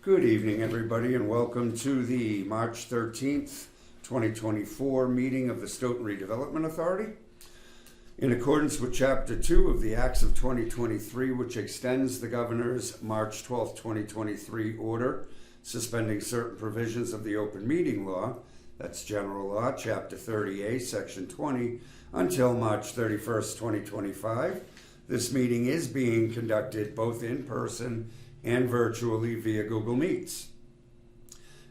Good evening, everybody, and welcome to the March 13th, 2024 meeting of the Stoughton Redevelopment Authority. In accordance with Chapter 2 of the Acts of 2023, which extends the Governor's March 12, 2023 order suspending certain provisions of the Open Meeting Law, that's General Law, Chapter 30A, Section 20, until March 31st, 2025. This meeting is being conducted both in person and virtually via Google Meets.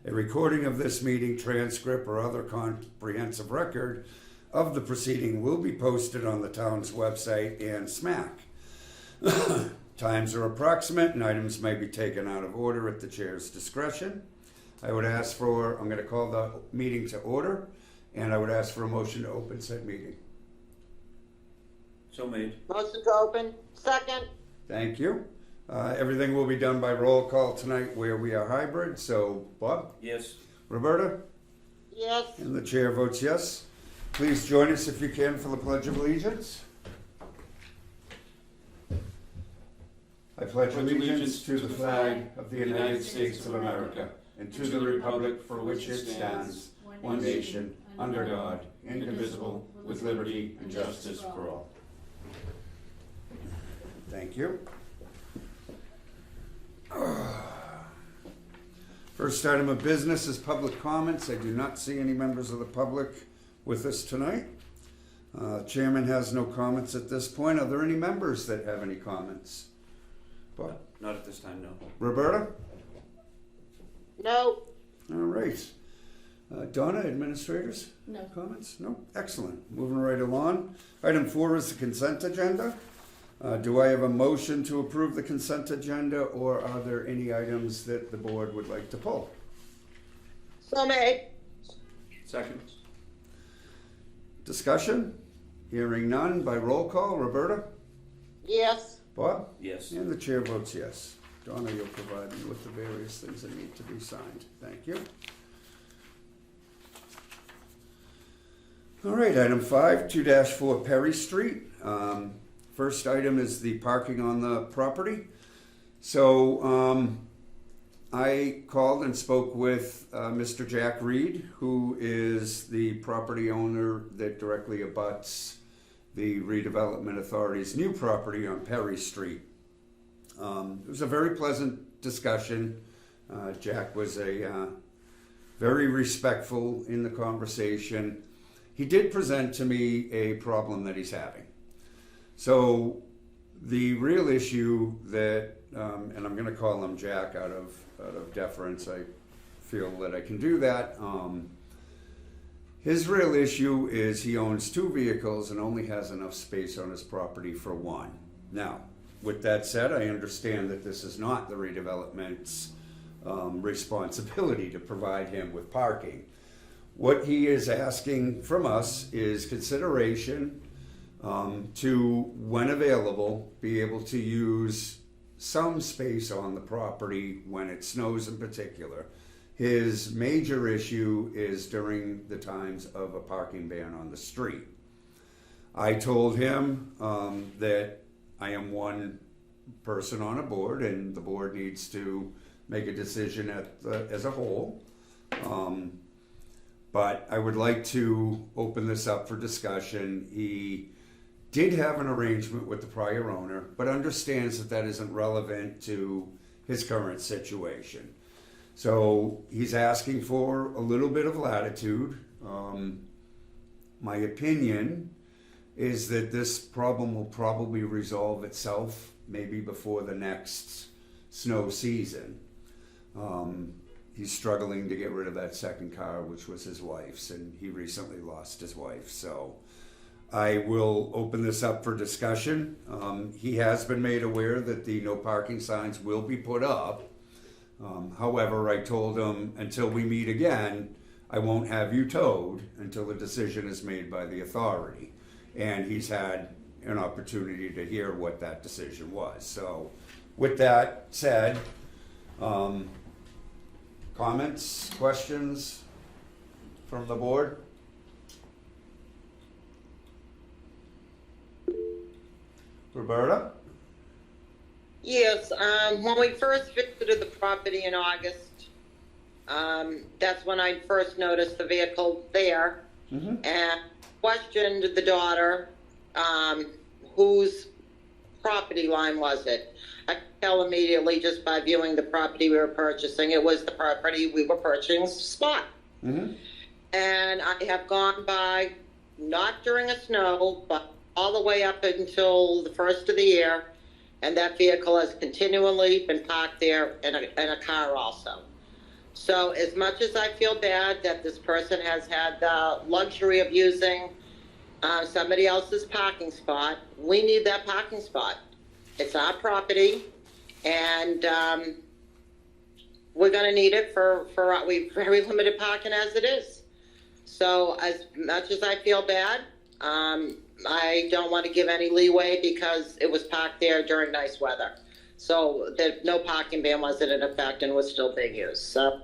A recording of this meeting, transcript, or other comprehensive record of the proceeding will be posted on the town's website and SMAC. Times are approximate and items may be taken out of order at the chair's discretion. I'm going to call the meeting to order, and I would ask for a motion to open said meeting. So made. Motion to open. Second. Thank you. Everything will be done by roll call tonight where we are hybrid. So, Bob? Yes. Roberta? Yes. And the chair votes yes. Please join us if you can for the Pledge of Allegiance. I pledge allegiance to the flag of the United States of America and to the republic for which it stands, one nation, under God, indivisible, with liberty and justice for all. Thank you. First item of business is public comments. I do not see any members of the public with us tonight. Chairman has no comments at this point. Are there any members that have any comments? Bob? Not at this time, no. Roberta? No. All right. Donna, administrators? No. Comments? No? Excellent. Moving right along. Item 4 is the consent agenda. Do I have a motion to approve the consent agenda, or are there any items that the board would like to pull? So made. Second. Discussion? Hearing none. By roll call, Roberta? Yes. Bob? Yes. And the chair votes yes. Donna, you'll provide me with the various things that need to be signed. Thank you. All right, item 5, 2-4 Perry Street. First item is the parking on the property. So I called and spoke with Mr. Jack Reed, who is the property owner that directly abuts the Redevelopment Authority's new property on Perry Street. It was a very pleasant discussion. Jack was very respectful in the conversation. He did present to me a problem that he's having. So the real issue that, and I'm going to call him Jack out of deference, I feel that I can do that. His real issue is he owns 2 vehicles and only has enough space on his property for one. Now, with that said, I understand that this is not the redevelopment's responsibility to provide him with parking. What he is asking from us is consideration to, when available, be able to use some space on the property when it snows in particular. His major issue is during the times of a parking ban on the street. I told him that I am one person on a board and the board needs to make a decision as a whole. But I would like to open this up for discussion. He did have an arrangement with the prior owner, but understands that that isn't relevant to his current situation. So he's asking for a little bit of latitude. My opinion is that this problem will probably resolve itself maybe before the next snow season. He's struggling to get rid of that second car, which was his wife's, and he recently lost his wife. So I will open this up for discussion. He has been made aware that the no parking signs will be put up. However, I told him until we meet again, I won't have you towed until a decision is made by the authority. And he's had an opportunity to hear what that decision was. So with that said, comments, questions from the board? Roberta? Yes, when we first visited the property in August, that's when I first noticed the vehicle there and questioned the daughter, whose property line was it? I could tell immediately just by viewing the property we were purchasing, it was the property we were purchasing spot. Mm-hmm. And I have gone by, not during a snow, but all the way up until the first of the year, and that vehicle has continually been parked there in a car also. So as much as I feel bad that this person has had the luxury of using somebody else's parking spot, we need that parking spot. It's our property, and we're going to need it for we very limited parking as it is. So as much as I feel bad, I don't want to give any leeway because it was parked there during nice weather. So no parking ban wasn't in effect and was still being used. So.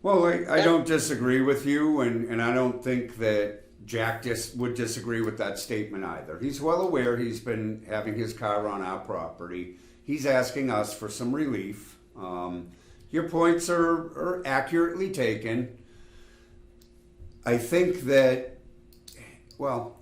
Well, I don't disagree with you, and I don't think that Jack would disagree with that statement either. He's well aware he's been having his car on our property. He's asking us for some relief. Your points are accurately taken. I think that, well,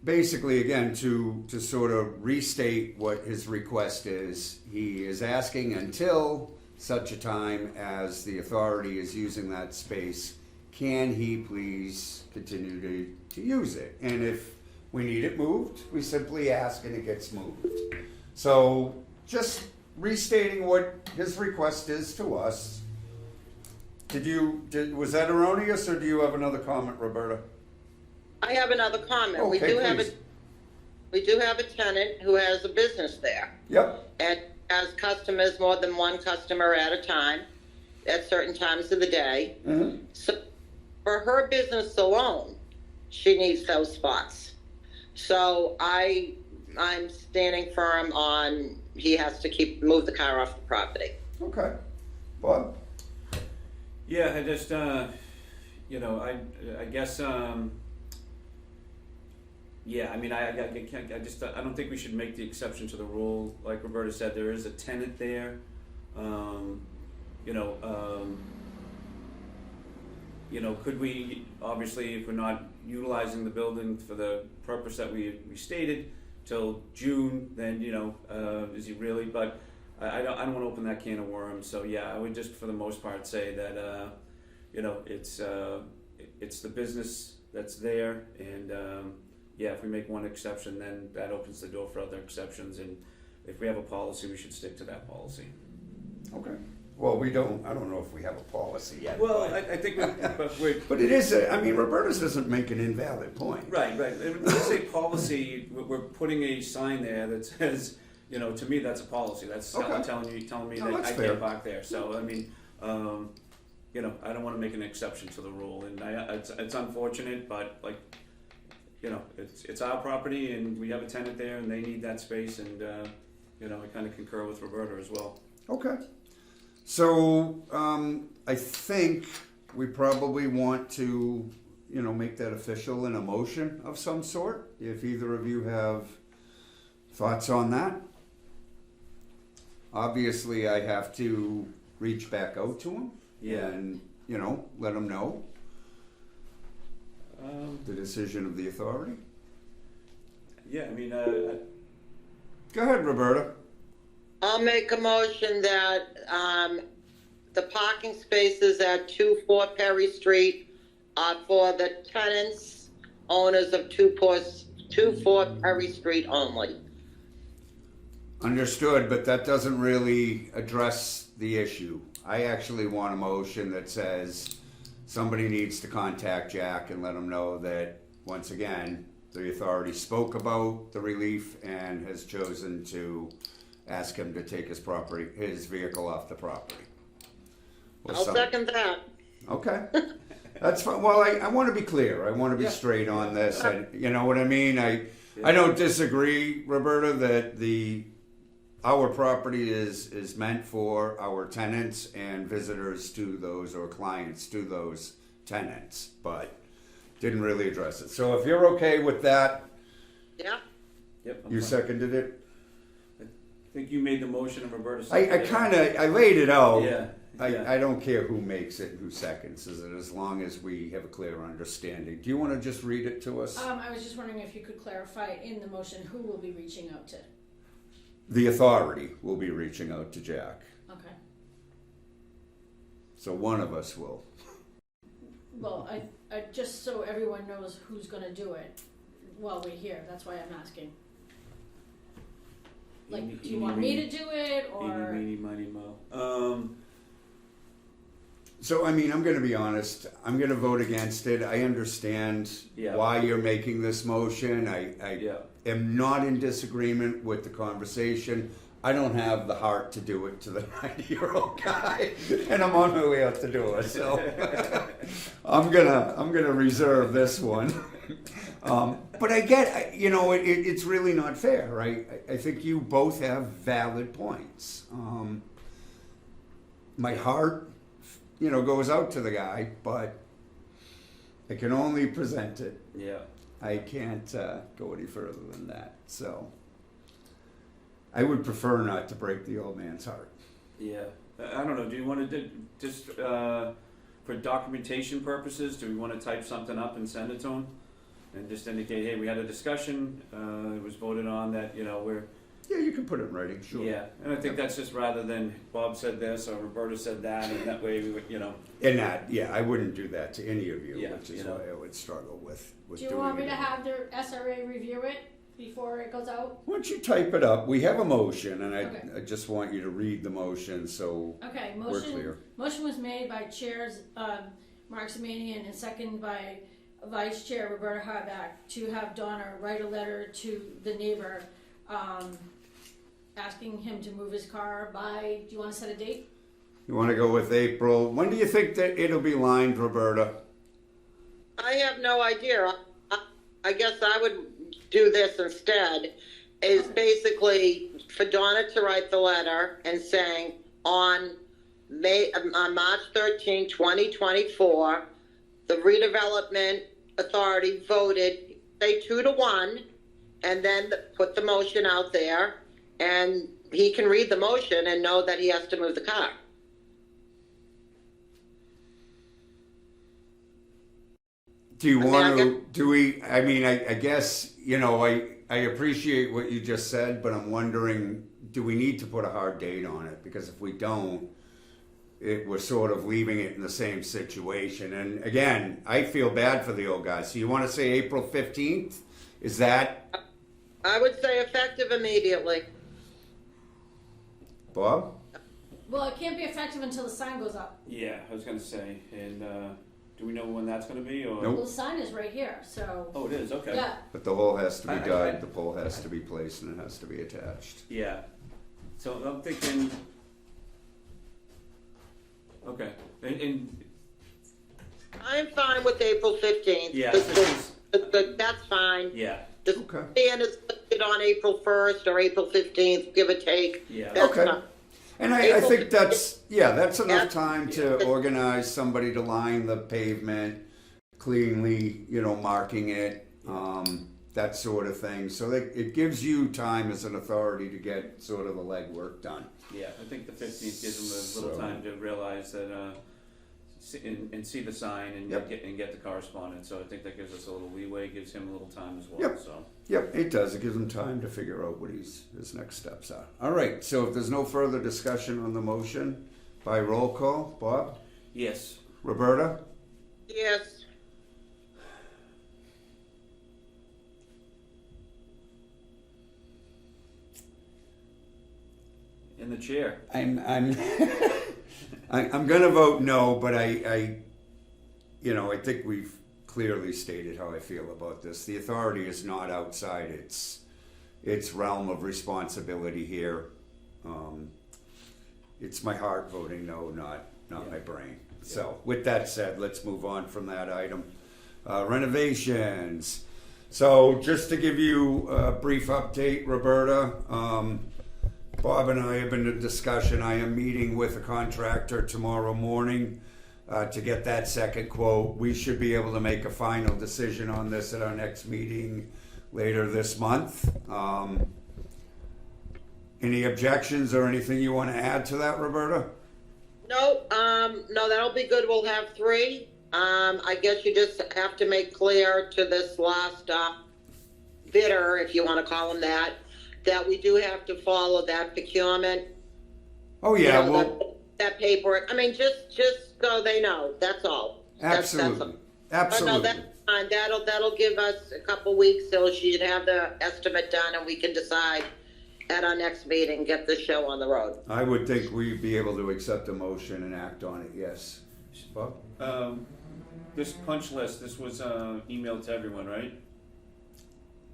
basically, again, to sort of restate what his request is, he is asking until such a time as the authority is using that space, can he please continue to use it? And if we need it moved, we simply ask and it gets moved. So just restating what his request is to us. Was that erroneous, or do you have another comment, Roberta? I have another comment. Okay, we do have a tenant who has a business there. Yep. And has customers, more than one customer at a time, at certain times of the day. Mm-hmm. So for her business alone, she needs those spots. So I'm standing firm on he has to move the car off the property. Okay. Bob? Yeah, I just, I guess, yeah, I mean, I don't think we should make the exception to the rule. Like Roberta said, there is a tenant there. Could we, obviously, if we're not utilizing the building for the purpose that we stated till June, then, is he really? But I don't want to open that can of worms. So yeah, I would just, for the most part, say that, it's the business that's there, and yeah, if we make one exception, then that opens the door for other exceptions. And if we have a policy, we should stick to that policy. Okay. Well, I don't know if we have a policy yet. Well, but, I think, but it is, Roberta's doesn't make an invalid point. right. And when we say policy, we're putting a sign there that says, to me, that's a policy. That's Okay. telling me No, that that's I fair. can't park there. So, I mean, I don't want to make an exception to the rule. And it's unfortunate, but it's our property, and we have a tenant there, and they need that space. And, I kind of concur with Roberta as well. Okay. So I think we probably want to, make that official in a motion of some sort. If either of you have thoughts on that. Obviously, I have to reach back out to him and, let him know the decision of the authority. Yeah, I mean, Go ahead, Roberta. I'll make a motion that the parking spaces at 24 Perry Street are for the tenants, owners of 24 Perry Street only. Understood, but that doesn't really address the issue. I actually want a motion that says somebody needs to contact Jack and let him know that, once again, the authority spoke about the relief and has chosen to ask him to take his vehicle off the property. Or I'll something. second that. Okay. That's fine. Well, I want to be clear. I want to be straight on this. You know what I mean? I don't disagree, Roberta, that our property is meant for our tenants and visitors to those, or clients to those tenants, but didn't really address it. So if you're okay with that, Yeah. yep. I'm you fine. seconded it? think you made the motion and Roberta I seconded it. kind of, I laid it out. Yeah. Yeah. I don't care who makes it, who seconds it, as long as we have a clear understanding. Do you want to just read it to us? I was just wondering if you could clarify in the motion who will be reaching out to. The authority will be reaching out to Jack. Okay. So one of us will. Well, I just so everyone knows who's going to do it while we're here. That's why I'm asking. Like, do you want me to do it or? Eeny, meeny, miny, mo. So, I mean, I'm going to be honest. I'm going to vote against it. I understand Yeah. why you're making this motion. I Yeah. am not in disagreement with the conversation. I don't have the heart to do it to the 90-year-old guy, and I'm on my way out to do it. So, I'm gonna reserve this one. But I get, it's really not fair, right? I think you both have valid points. My heart, goes out to the guy, but I can only present it. Yeah. I can't go any further than that. So I would prefer not to break the old man's heart. Yeah. I don't know. Do you want to just for documentation purposes? Do we want to type something up and send it to him, and just indicate, hey, we had a discussion. It was voted on that we're. Yeah, you can put it in writing, sure. Yeah, and I think that's just rather than Bob said this or Roberta said that, and that way we would, And that, I wouldn't do that to any of you, Yeah, which is why I would struggle with Do you doing want me it. to have the SRA review it before it goes out? Why don't you type it up? We have a motion, and Okay. I just want you to read the motion so Okay, we're clear. motion was made by chairs Mark Semanian and second by Vice Chair Roberta Harback to have Donna write a letter to the neighbor asking him to move his car by, do you want to set a date? You want to go with April? When do you think that it'll be lined, Roberta? I have no idea. I guess I would do this instead, is basically for Donna to write the letter and saying on March 13, 2024, the Redevelopment Authority voted, say 2-1, and then put the motion out there, and he can read the motion and know that he has to move the car. Do you I mean, want I to, do we, I guess, I appreciate what you just said, but I'm wondering, do we need to put a hard date on it? Because if we don't, we're sort of leaving it in the same situation. And again, I feel bad for the old guy. So you want to say April 15th? Is that, I would say effective immediately. Bob? Well, it can't be effective until the sign goes up. yeah, I was gonna say, and do we know when that's gonna be or? Nope. Well, the sign is right here, so, Oh, it is. Okay. yeah. But the hole has to be I- dug, the pole has to be placed, and it has to be attached. Yeah. So I'm thinking. Okay. And I'm fine with April 15th. yeah. That's fine. Yeah. The Okay. stand is listed on April 1st or April 15th, give or take. Yeah. That's Okay. fine. And I April think that's enough Yeah. time to organize somebody to line the pavement, cleanly, marking it, that sort of thing. So that it gives you time as an authority to get sort of the legwork done. Yeah. I think the 15th gives them a little So- time to realize that and see the sign and Yep. get the correspondence. So I think that gives us a little leeway, gives him a little time as well. Yep. So. Yep, it does. It gives him time to figure out what his next steps are. All right, so if there's no further discussion on the motion, by roll call, Bob? Yes. Roberta? Yes, In the chair. I'm I'm gonna vote no, but I think we've clearly stated how I feel about this. The authority is not outside its realm of responsibility here. It's my heart voting no, not my brain. So with that said, let's move on from that item. Renovations. So just to give you a brief update, Roberta, Bob and I have been in discussion. I am meeting with a contractor tomorrow morning to get that second quote. We should be able to make a final decision on this at our next meeting later this month. Any objections or anything you want to add to that, Roberta? No, no, that'll be good. We'll have 3. I guess you just have to make clear to this last bidder, if you want to call him that we do have to follow that procurement. Oh yeah, You know, well, that paperwork. I mean, just so they know. That's all. absolutely, But absolutely. no, that's fine. That'll give us a couple weeks so she'd have the estimate done, and we can decide at our next meeting, get this show on the road. I would think we'd be able to accept a motion and act on it. Yes, Bob. This punch list, this was emailed to everyone, right?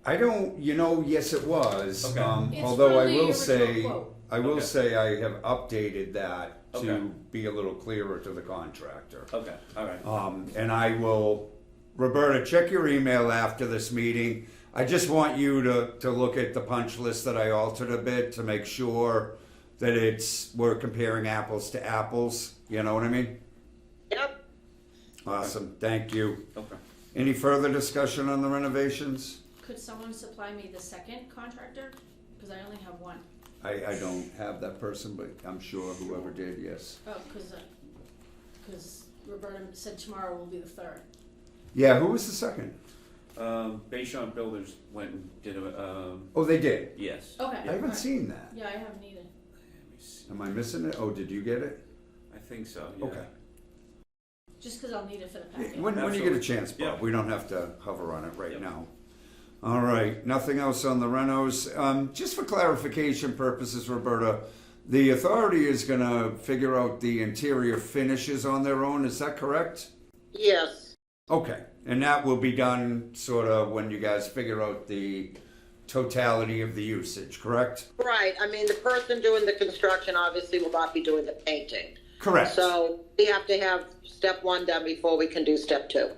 I don't, yes, it was. Okay. It's Although I from the will original say, quote. I have updated that to Okay. be a little clearer to the contractor. Okay, all right. And I will, Roberta, check your email after this meeting. I just want you to look at the punch list that I altered a bit to make sure that we're comparing apples to apples. You know what I mean? Yep. Awesome. Thank you. Okay. Any further discussion on the renovations? Could someone supply me the second contractor? Because I only have one. I don't have that person, but I'm sure whoever did, yes. Oh, because Roberta said tomorrow will be the 3rd. Yeah, who was the second? Bayshant Builders went and did Oh, they did. yes. Okay. I haven't alright. seen that. Yeah, I haven't either. Let me see. Am I missing it? Oh, did you get it? I think so, yeah. Okay. Just because I'll need it for the packet. When you get a Absolutely. chance, Bob. Yeah. We don't have to hover on it right Yep. now. All right. Nothing else on the renos. Just for clarification purposes, Roberta, the authority is going to figure out the interior finishes on their own. Is that correct? Yes. Okay. And that will be done sort of when you guys figure out the totality of the usage, correct? Right. I mean, the person doing the construction obviously will not be doing the painting. Correct. So we have to have step 1 done before we can do step 2.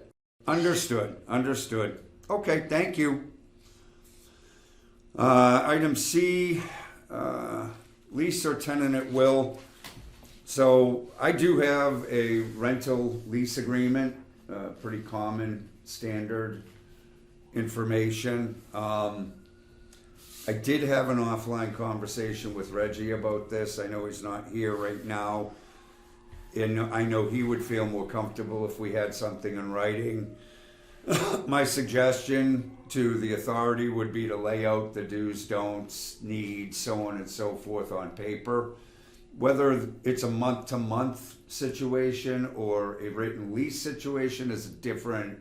Understood. Understood. Okay, thank you. Item C, lease or tenant at will. So I do have a rental lease agreement, pretty common standard information. I did have an offline conversation with Reggie about this. I know he's not here right now. And I know he would feel more comfortable if we had something in writing. My suggestion to the authority would be to lay out the do's, don'ts, needs, so on and so forth on paper. Whether it's a month-to-month situation or a written lease situation is a different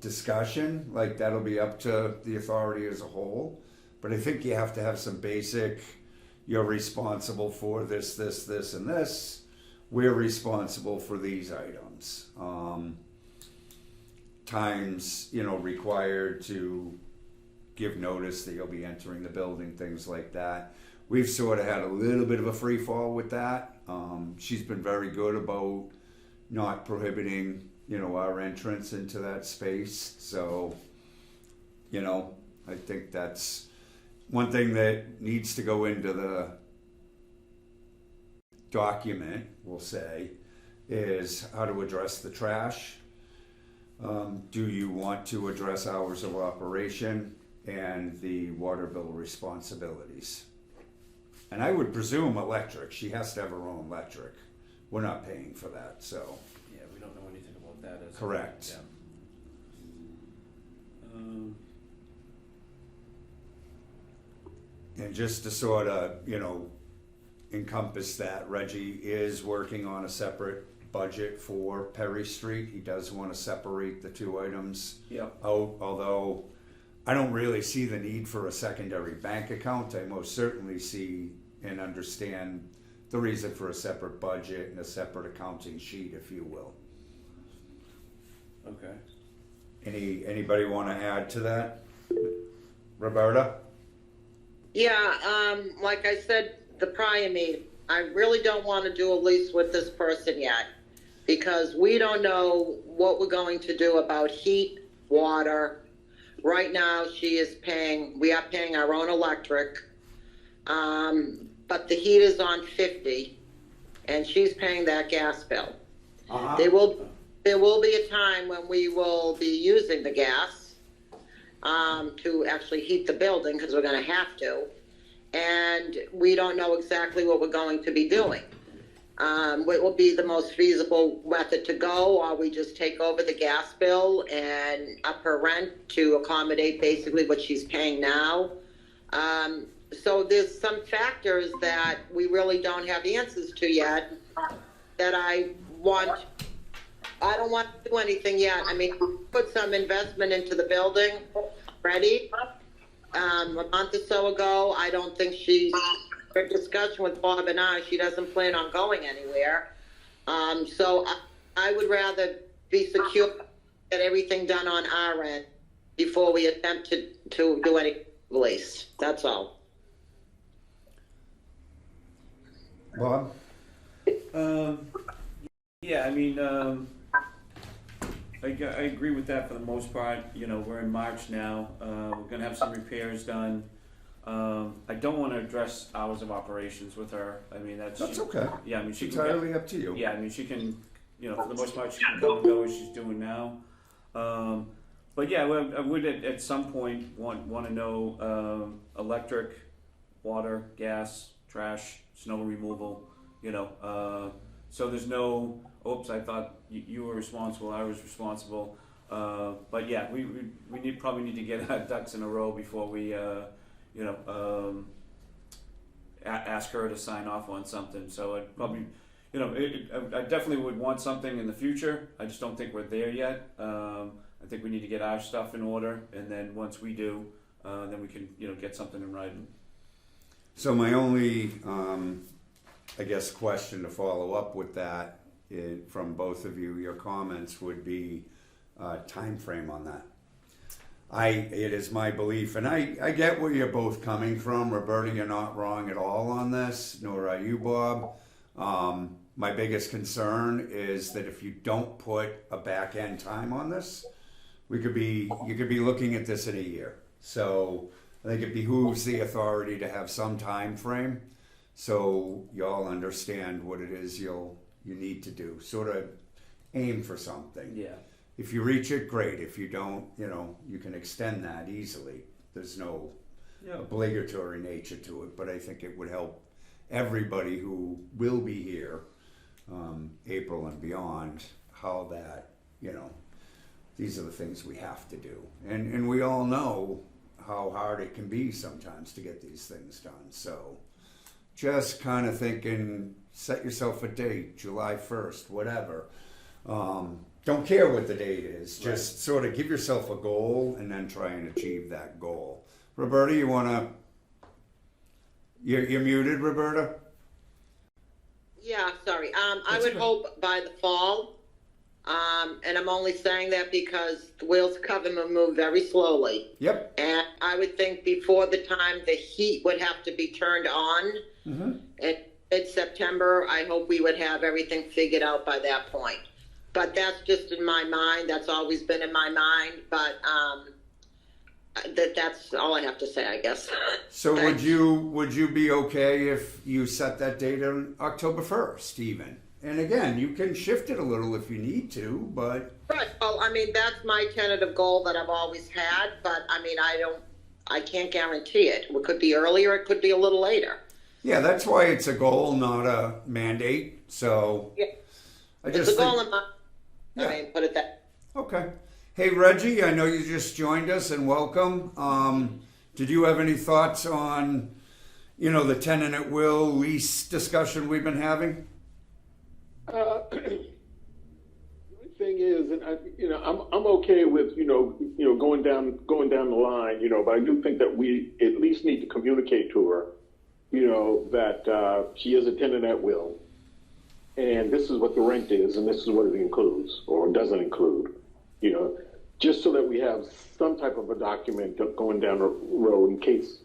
discussion. Like, that'll be up to the authority as a whole. But I think you have to have some basic, you're responsible for this, this, this, and this. We're responsible for these items. Times, required to give notice that you'll be entering the building, things like that. We've sort of had a little bit of a free fall with that. She's been very good about not prohibiting, our entrance into that space. So, I think that's one thing that needs to go into the document, we'll say, is how to address the trash. Do you want to address hours of operation and the water bill responsibilities? And I would presume electric. She has to have her own electric. We're not paying for that, so. Yeah, we don't know anything about that. Correct. And just to sort of, encompass that, Reggie is working on a separate budget for Perry Street. He does want to separate the two items Yep. out, although I don't really see the need for a secondary bank account. I most certainly see and understand the reason for a separate budget and a separate accounting sheet, if you will. Okay. Anybody want to add to that? Roberta? Yeah, like I said, the prior meeting, I really don't want to do a lease with this person yet because we don't know what we're going to do about heat, water. Right now, we are paying our own electric, but the heat is on 50 and she's paying that gas bill. Uh-huh. There will be a time when we will be using the gas to actually heat the building because we're going to have to. and we don't know exactly what we're going to be doing. What will be the most feasible method to go, or we just take over the gas bill and up her rent to accommodate basically what she's paying now. So there's some factors that we really don't have answers to yet that I don't want to do anything yet. I mean, put some investment into the building already. A month or so ago, I don't think her discussion with Bob and I, she doesn't plan on going anywhere. So I would rather be secure, get everything done on our end before we attempt to do any release. That's all. Bob? Yeah, I mean, I agree with that for the most part. You know, we're in March now. We're gonna have some repairs done. I don't want to address hours of operations with her. I mean, that's okay. Yeah, I mean, she It's can entirely up to you. Yeah, I mean, she can, you know, for the most part, she can come and go as she's doing now. But yeah, I would at some point want to know electric, water, gas, trash, snow removal. You know, so there's no, oops, I thought you were responsible, I was responsible. But yeah, we probably need to get our ducks in a row before we, ask her to sign off on something. So I'd probably, you know, I definitely would want something in the future. I just don't think we're there yet. I think we need to get our stuff in order, and then once we do, then we can, you know, get something in writing. So my only, I guess, question to follow up with that from both of you, your comments would be time frame on that. It is my belief, and I get where you're both coming from. Roberta, you're not wrong at all on this, nor are you, Bob. My biggest concern is that if you don't put a back end time on this, you could be looking at this in a year. So I think it behooves the authority to have some time frame, so y'all understand what it is you need to do. Sort of aim for something. Yeah. If you reach it, great. If you don't, you know, you can extend that easily. There's no obligatory nature to it, but I think it would help everybody who will be here, April and beyond, how that, you know, these are the things we have to do. And we all know how hard it can be sometimes to get these things done. So just kind of thinking, set yourself a date, July 1st, whatever. Don't care what the date is. Just sort of give yourself a goal and then try and achieve that goal. Roberta, you want to... You're muted, Roberta? Yeah, sorry. I would hope by the fall, and I'm only saying that because the wheels cover will move very slowly. Yep. And I would think before the time the heat would have to be turned on, in mid-September, I hope we would have everything figured out by that point. But that's just in my mind. That's always been in my mind. But that's all I have to say, I guess. So would you be okay if you set that date on October 1st even? And again, you can shift it a little if you need to, but... Right. Well, I mean, that's my tentative goal that I've always had. But, I mean, I can't guarantee it. It could be earlier. It could be a little later. Yeah, that's why it's a goal, not a mandate. So... Yeah. It's a goal in my... I mean, put it that. Okay. Hey, Reggie, I know you just joined us, and welcome. Did you have any thoughts on, you know, the tenant at will lease discussion we've been having? The thing is, and I'm okay with going down the line, but I do think that we at least need to communicate to her, that she is a tenant at will. And this is what the rent is, and this is what it includes or doesn't include, just so that we have some type of a document going down the road in case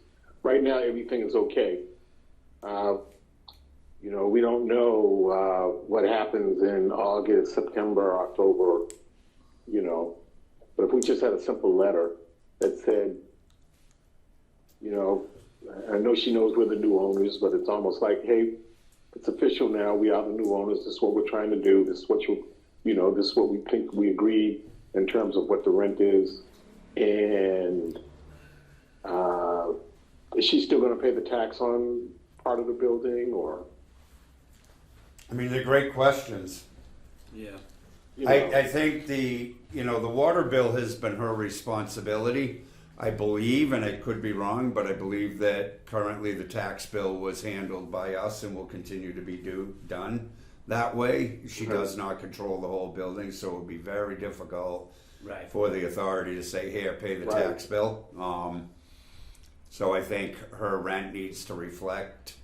right now everything is okay. We don't know what happens in August, September, October, but if we just had a simple letter that said, I know she knows we're the new owners, but it's almost like, hey, it's official now. We are the new owners. This is what we're trying to do. This is what this is what we think we agreed in terms of what the rent is. And is she still going to pay the tax on part of the building, or? I mean, they're great questions. Yeah. You know? I think the water bill has been her responsibility. I believe, and I could be wrong, but I believe that currently the tax bill was handled by us and will continue to be done that way. She does not control the whole building, so it would be very difficult Right. for the authority to say, here, pay the Right. tax bill. So I think her rent needs to reflect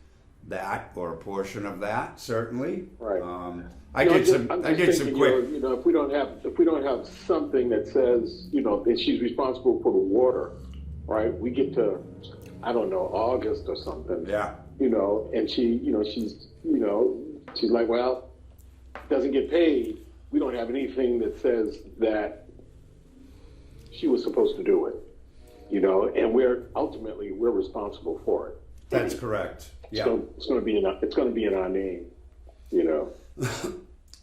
that, or a portion of that, certainly. Right. I You know, did some I'm just thinking, quick. if we don't have something that says, that she's responsible for the water, right? We get to, I don't know, August or something. Yeah. And she's like, well, doesn't get paid. We don't have anything that says that she was supposed to do it. And we're responsible for it. That's correct. Yeah. So it's going to be in our name.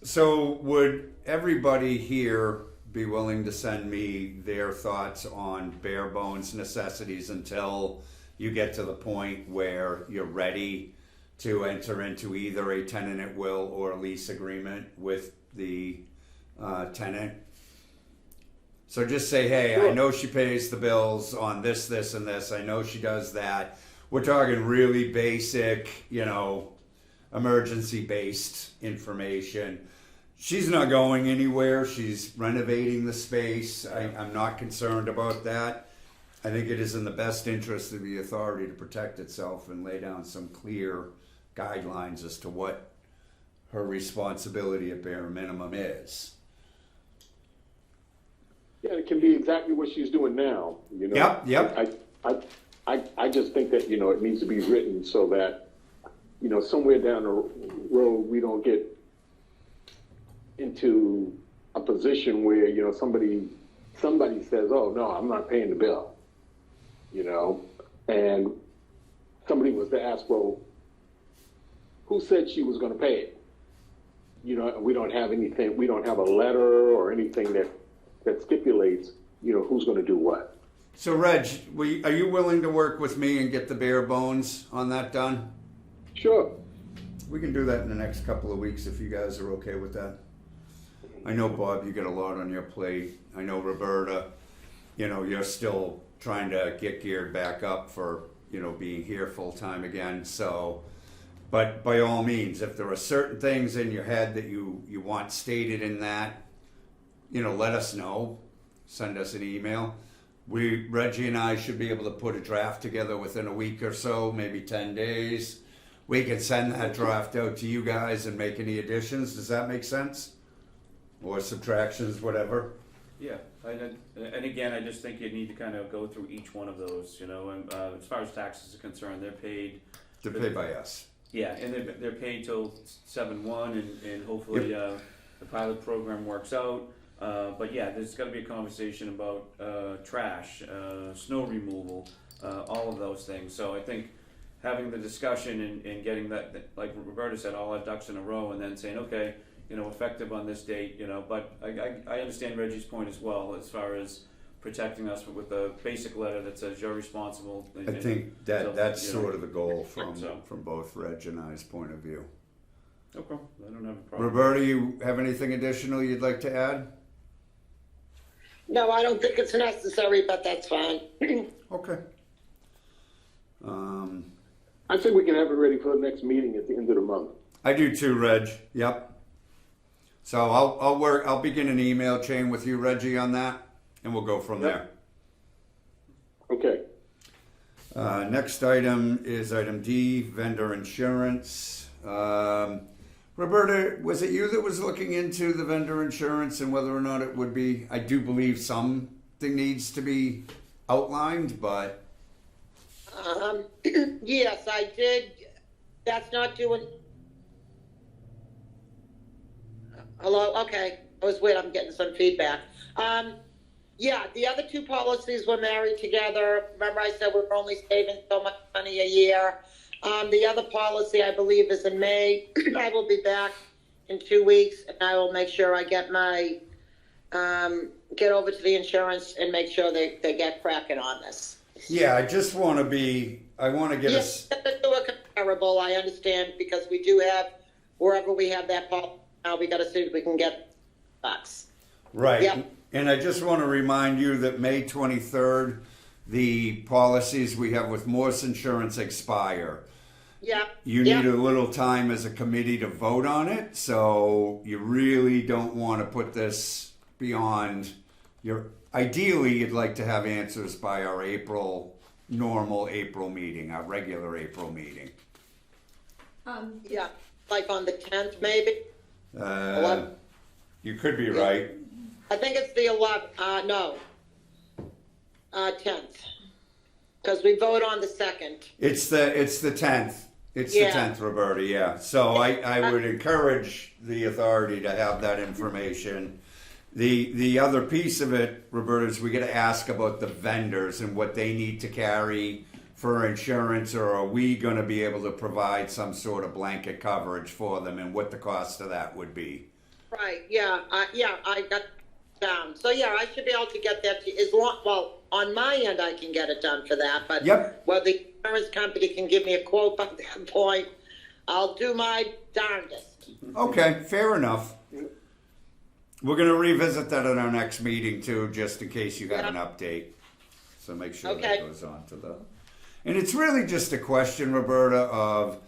So would everybody here be willing to send me their thoughts on bare bones necessities until you get to the point where you're ready to enter into either a tenant at will or a lease agreement with the tenant? So just say, hey, I know she pays the bills on this, this, and this. I know she does that. We're talking really basic, emergency-based information. She's not going anywhere. She's renovating the space. I'm not concerned about that. I think it is in the best interest of the authority to protect itself and lay down some clear guidelines as to what her responsibility at bare minimum is. Yeah, it can be exactly what she's doing now. Yep. I just think that it needs to be written so that somewhere down the road we don't get into a position where somebody says, "Oh no, I'm not paying the bill," and somebody was to ask, "Well, who said she was going to pay it?" We don't have anything. We don't have a letter or anything that stipulates who's going to do what. So, Reg, are you willing to work with me and get the bare bones on that done? Sure. We can do that in the next couple of weeks if you guys are okay with that. I know, Bob, you got a lot on your plate. I know, Roberta, you're still trying to get geared back up for, being here full time again. So, but by all means, if there are certain things in your head that you want stated in that, let us know. Send us an email. Reggie and I should be able to put a draft together within a week or so, maybe 10 days. We can send that draft out to you guys and make any additions. Does that make sense? Or subtractions, whatever. Yeah, and again, I just think you need to kind of go through each one of those, and as far as taxes are concerned, they're paid. They're paid by us. Yeah, and they're paid till 7/1, and hopefully the pilot program works out. But yeah, there's got to be a conversation about trash, snow removal, all of those things. So I think having the discussion and getting that, like Roberta said, all our ducks in a row, and then saying, okay, effective on this date, but I understand Reggie's point as well as far as protecting us with a basic letter that says you're responsible. I think that's sort of the goal from So. from both Reg and I's point of view. Okay, I don't have a problem. Roberta, you have anything additional you'd like to add? No, I don't think it's necessary, but that's fine. Okay. I think we can have it ready for the next meeting at the end of the month. I do too, Reg. Yep. So I'll begin an email chain with you, Reggie, on that, and we'll go from there. Okay. Next item is item D, vendor insurance. Roberta, was it you that was looking into the vendor insurance and whether or not it would be? I do believe something needs to be outlined, but Yes, I did. That's not doing. Hello? Okay. I was weird. I'm getting some feedback. Yeah, the other two policies were married together. Remember I said we're only saving so much money a year. The other policy, I believe, is in May. I will be back in 2 weeks, and I will make sure I get my, get over to the insurance and make sure they get cracking on this. yeah, I just want to be I want to get Yes, to do a comparable, I understand, because we do have, wherever we have that policy now, we gotta see if we can get bucks. right. Yep. And I just want to remind you that May 23rd, the policies we have with Morse Insurance expire. Yeah. You yeah. need a little time as a committee to vote on it, so you really don't want to put this beyond your. Ideally, you'd like to have answers by our normal April meeting, our regular April meeting. Yeah, like on the 10th, maybe? You could be right. I think it's the 11th, no, 10th. Because we vote on the 2nd. It's the 10th. It's Yeah. the 10th, Roberta, yeah. So I would encourage the authority to have that information. The other piece of it, Roberta, is we got to ask about the vendors and what they need to carry for insurance, or are we going to be able to provide some sort of blanket coverage for them, and what the cost of that would be. Right, yeah, I got down. So yeah, I should be able to get that to you, as long, well, on my end, I can get it done for that, but Yep. well, the insurance company can give me a quote by that point. I'll do my darndest. Okay, fair enough. We're going to revisit that at our next meeting too, just in case you have an update. So make sure Okay. that goes on to the. And it's really just a question, Roberta, of,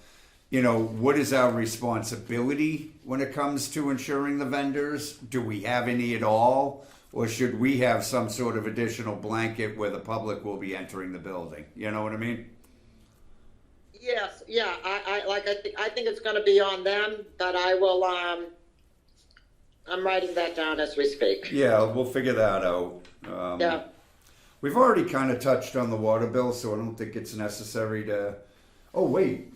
what is our responsibility when it comes to insuring the vendors? Do we have any at all? Or should we have some sort of additional blanket where the public will be entering the building? You know what I mean? Yes, yeah, I think it's gonna be on them, but I will, I'm writing that down as we speak. Yeah, we'll figure that out. Yeah, We've already kind of touched on the water bill, so I don't think it's necessary to. Oh wait,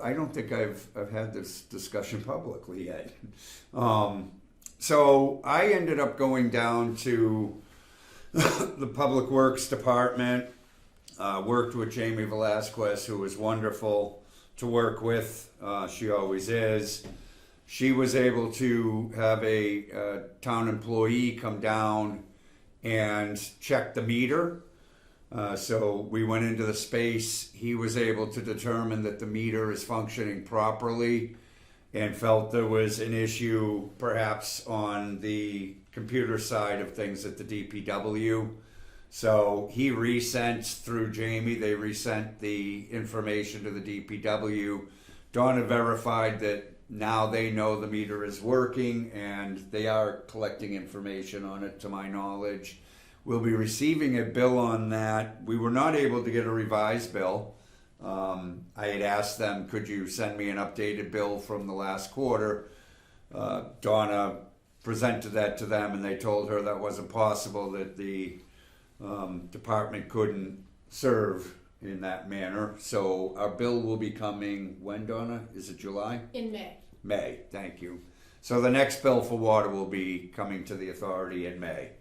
I don't think I've had this discussion publicly yet. So I ended up going down to the Public Works Department. Worked with Jamie Velasquez, who was wonderful to work with. She always is. She was able to have a town employee come down and check the meter. So we went into the space. He was able to determine that the meter is functioning properly, and felt there was an issue perhaps on the computer side of things at the DPW. So he resent through Jamie, they resent the information to the DPW. Donna verified that now they know the meter is working, and they are collecting information on it, to my knowledge. We'll be receiving a bill on that. We were not able to get a revised bill. I had asked them, could you send me an updated bill from the last quarter? Donna presented that to them, and they told her that wasn't possible, that the department couldn't serve in that manner. So our bill will be coming when, Donna? Is it July? In May. May, thank you. So the next bill for water will be coming to the authority in May,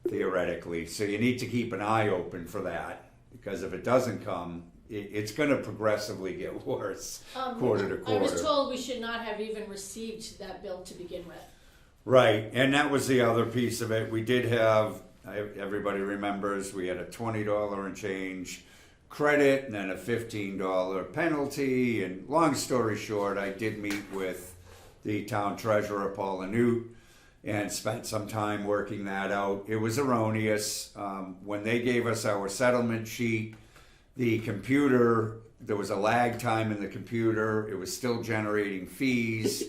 theoretically. So you need to keep an eye open for that, because if it doesn't come, it's going to progressively get worse quarter to quarter. I was told we should not have even received that bill to begin with. Right, and that was the other piece of it. We did have, everybody remembers, we had a $20 and change credit and then a $15 penalty. And long story short, I did meet with the town treasurer, Paula Newt, and spent some time working that out. It was erroneous. When they gave us our settlement sheet, the computer, there was a lag time in the computer. It was still generating fees.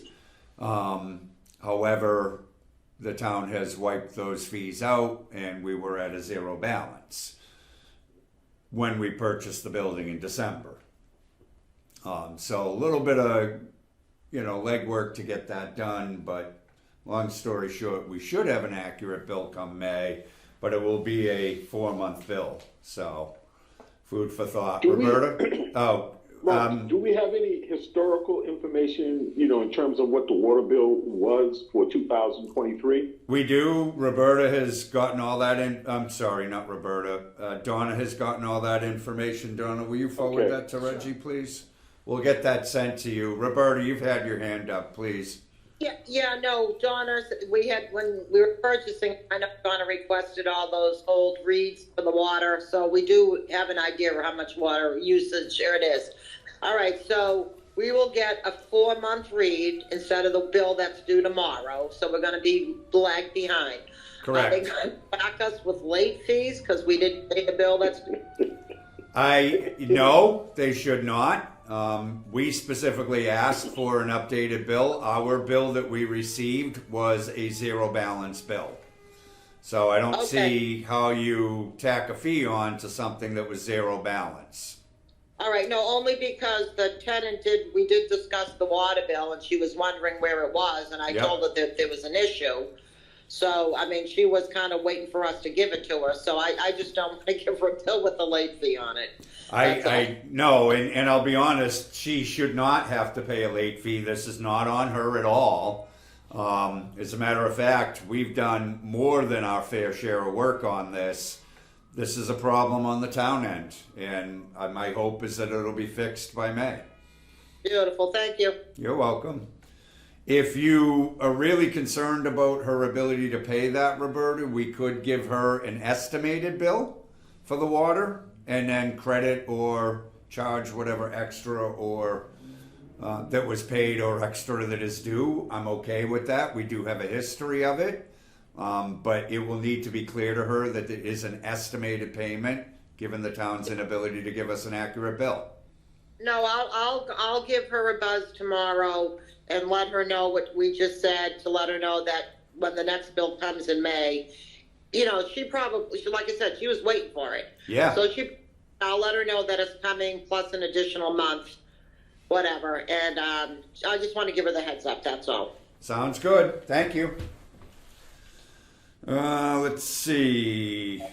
However, the town has wiped those fees out, and we were at a zero balance when we purchased the building in December. So a little bit of, legwork to get that done, but long story short, we should have an accurate bill come May, but it will be a 4-month bill. So food for thought. Roberta? Mark, do we have any historical information, in terms of what the water bill was for 2023? We do. Roberta has gotten all that in. I'm sorry, not Roberta. Donna has gotten all that information. Donna, will you forward that to Reggie, please? We'll get that sent to you. Roberta, you've had your hand up, please. No, Donna, we had, when we were purchasing, I know Donna requested all those old reads for the water, so we do have an idea of how much water usage there it is. All right, so we will get a 4-month read instead of the bill that's due tomorrow, so we're gonna be lag behind. Are they Correct. gonna back us with late fees, because we didn't pay the bill that's due? No, they should not. We specifically asked for an updated bill. Our bill that we received was a zero balance bill. So I don't Okay. see how you tack a fee on to something that was zero balance. All right, no, only because the tenant we did discuss the water bill, and she was wondering where it was, and I Yep. told her that there was an issue. So, I mean, she was kind of waiting for us to give it to her, so I just don't want to give her a bill with a late fee on it. That's all. I no, and I'll be honest, she should not have to pay a late fee. This is not on her at all. As a matter of fact, we've done more than our fair share of work on this. This is a problem on the town end, and my hope is that it'll be fixed by May. Beautiful, thank you. You're welcome. If you are really concerned about her ability to pay that, Roberta, we could give her an estimated bill for the water and then credit or charge whatever extra or that was paid or extra that is due. I'm okay with that. We do have a history of it, but it will need to be clear to her that it is an estimated payment given the town's inability to give us an accurate bill. No, I'll give her a buzz tomorrow and let her know what we just said, to let her know that when the next bill comes in May, she probably, like I said, she was waiting for it. Yeah. So I'll let her know that it's coming plus an additional month, whatever. And I just want to give her the heads up, that's all. Sounds good. Thank you. Let's see.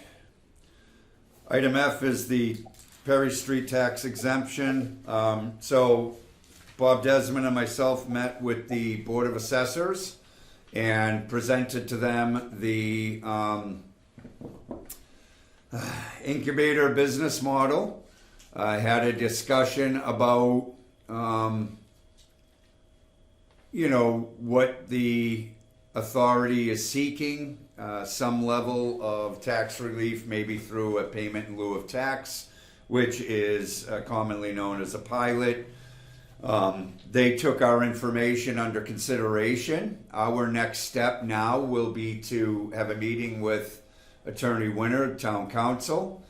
Item F is the Perry Street tax exemption. So Bob Desmond and myself met with the Board of Assessors and presented to them the incubator business model. I had a discussion about what the authority is seeking, some level of tax relief, maybe through a payment in lieu of tax, which is commonly known as a pilot. They took our information under consideration. Our next step now will be to have a meeting with Attorney Winter, Town Council,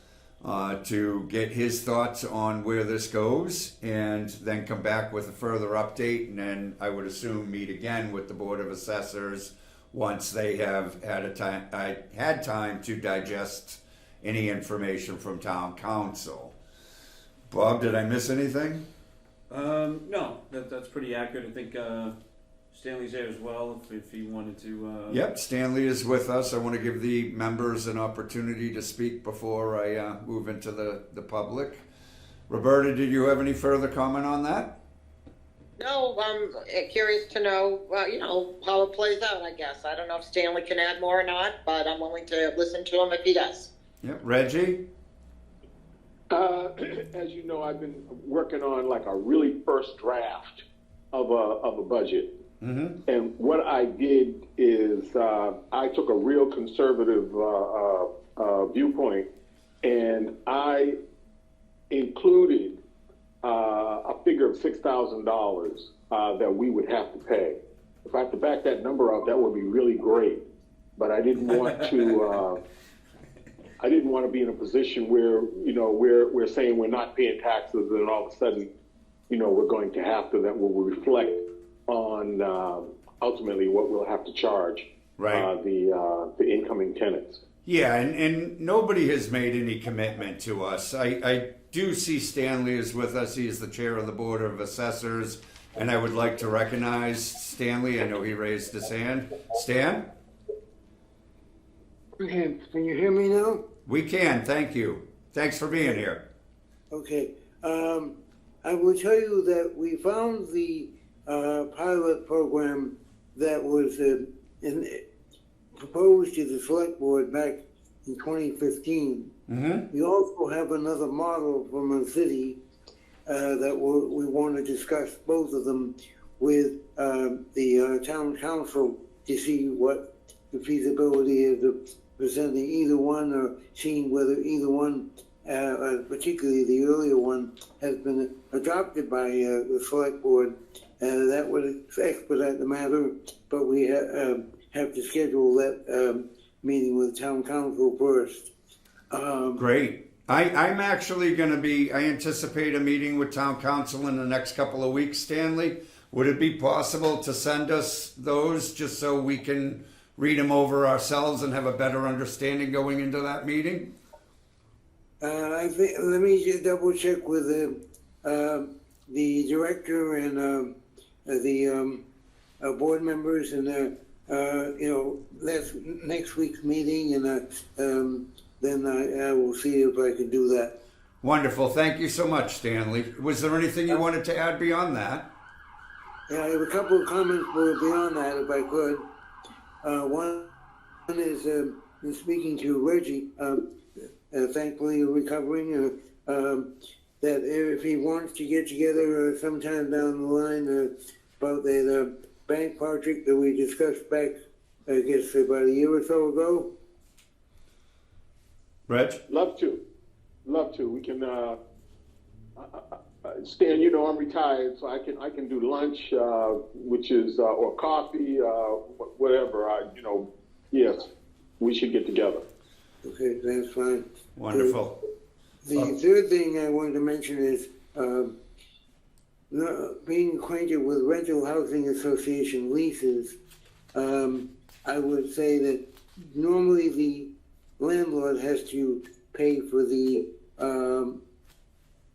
to get his thoughts on where this goes, and then come back with a further update, and then I would assume meet again with the Board of Assessors once they have had time to digest any information from Town Council. Bob, did I miss anything? No, that's pretty accurate. I think Stanley's there as well if he wanted to. Yep, Stanley is with us. I want to give the members an opportunity to speak before I move into the public. Roberta, did you have any further comment on that? No, I'm curious to know, how it plays out, I guess. I don't know if Stanley can add more or not, but I'm willing to listen to him if he does. Yep, Reggie? As you know, I've been working on like a really first draft of a budget. Mm-hmm. And what I did is I took a real conservative viewpoint, and I included a figure of $6,000 that we would have to pay. If I have to back that number up, that would be really great. But I didn't want to. I didn't want to be in a position where we're saying we're not paying taxes, and all of a sudden, we're going to have to. That will reflect on ultimately what we'll have to charge the incoming tenants. Yeah, and nobody has made any commitment to us. I do see Stanley is with us. He is the chair of the Board of Assessors, and I would like to recognize Stanley. I know he raised his hand. Stan? Okay, can you hear me now? We can, thank you. Thanks for being here. Okay. I will tell you that we found the pilot program that was proposed to the select board back in 2015. Mm-hmm. We also have another model from a city that we want to discuss both of them. with the town council to see what the feasibility is of presenting either one or seeing whether either one, particularly the earlier one, has been adopted by the select board. That would expedite the matter, but we have to schedule that meeting with town council first. Great. I'm actually going to be, I anticipate a meeting with town council in the next couple of weeks, Stanley. Would it be possible to send us those just so we can read them over ourselves and have a better understanding going into that meeting? I think, let me just double check with the director and the board members, and that's next week's meeting, and then I will see if I can do that. Wonderful. Thank you so much, Stanley. Was there anything you wanted to add beyond that? Yeah, I have a couple of comments beyond that, if I could. One is in speaking to Reggie, thankfully recovering, that if he wants to get together sometime down the line about the bank project that we discussed back, I guess, about a year or so ago. Reg? Love to. We can, Stan, you know I'm retired, so I can do lunch, which is, or coffee, whatever. Yes, we should get together. Okay, that's fine. Wonderful. The third thing I wanted to mention is being acquainted with rental housing association leases. I would say that normally the landlord has to pay for the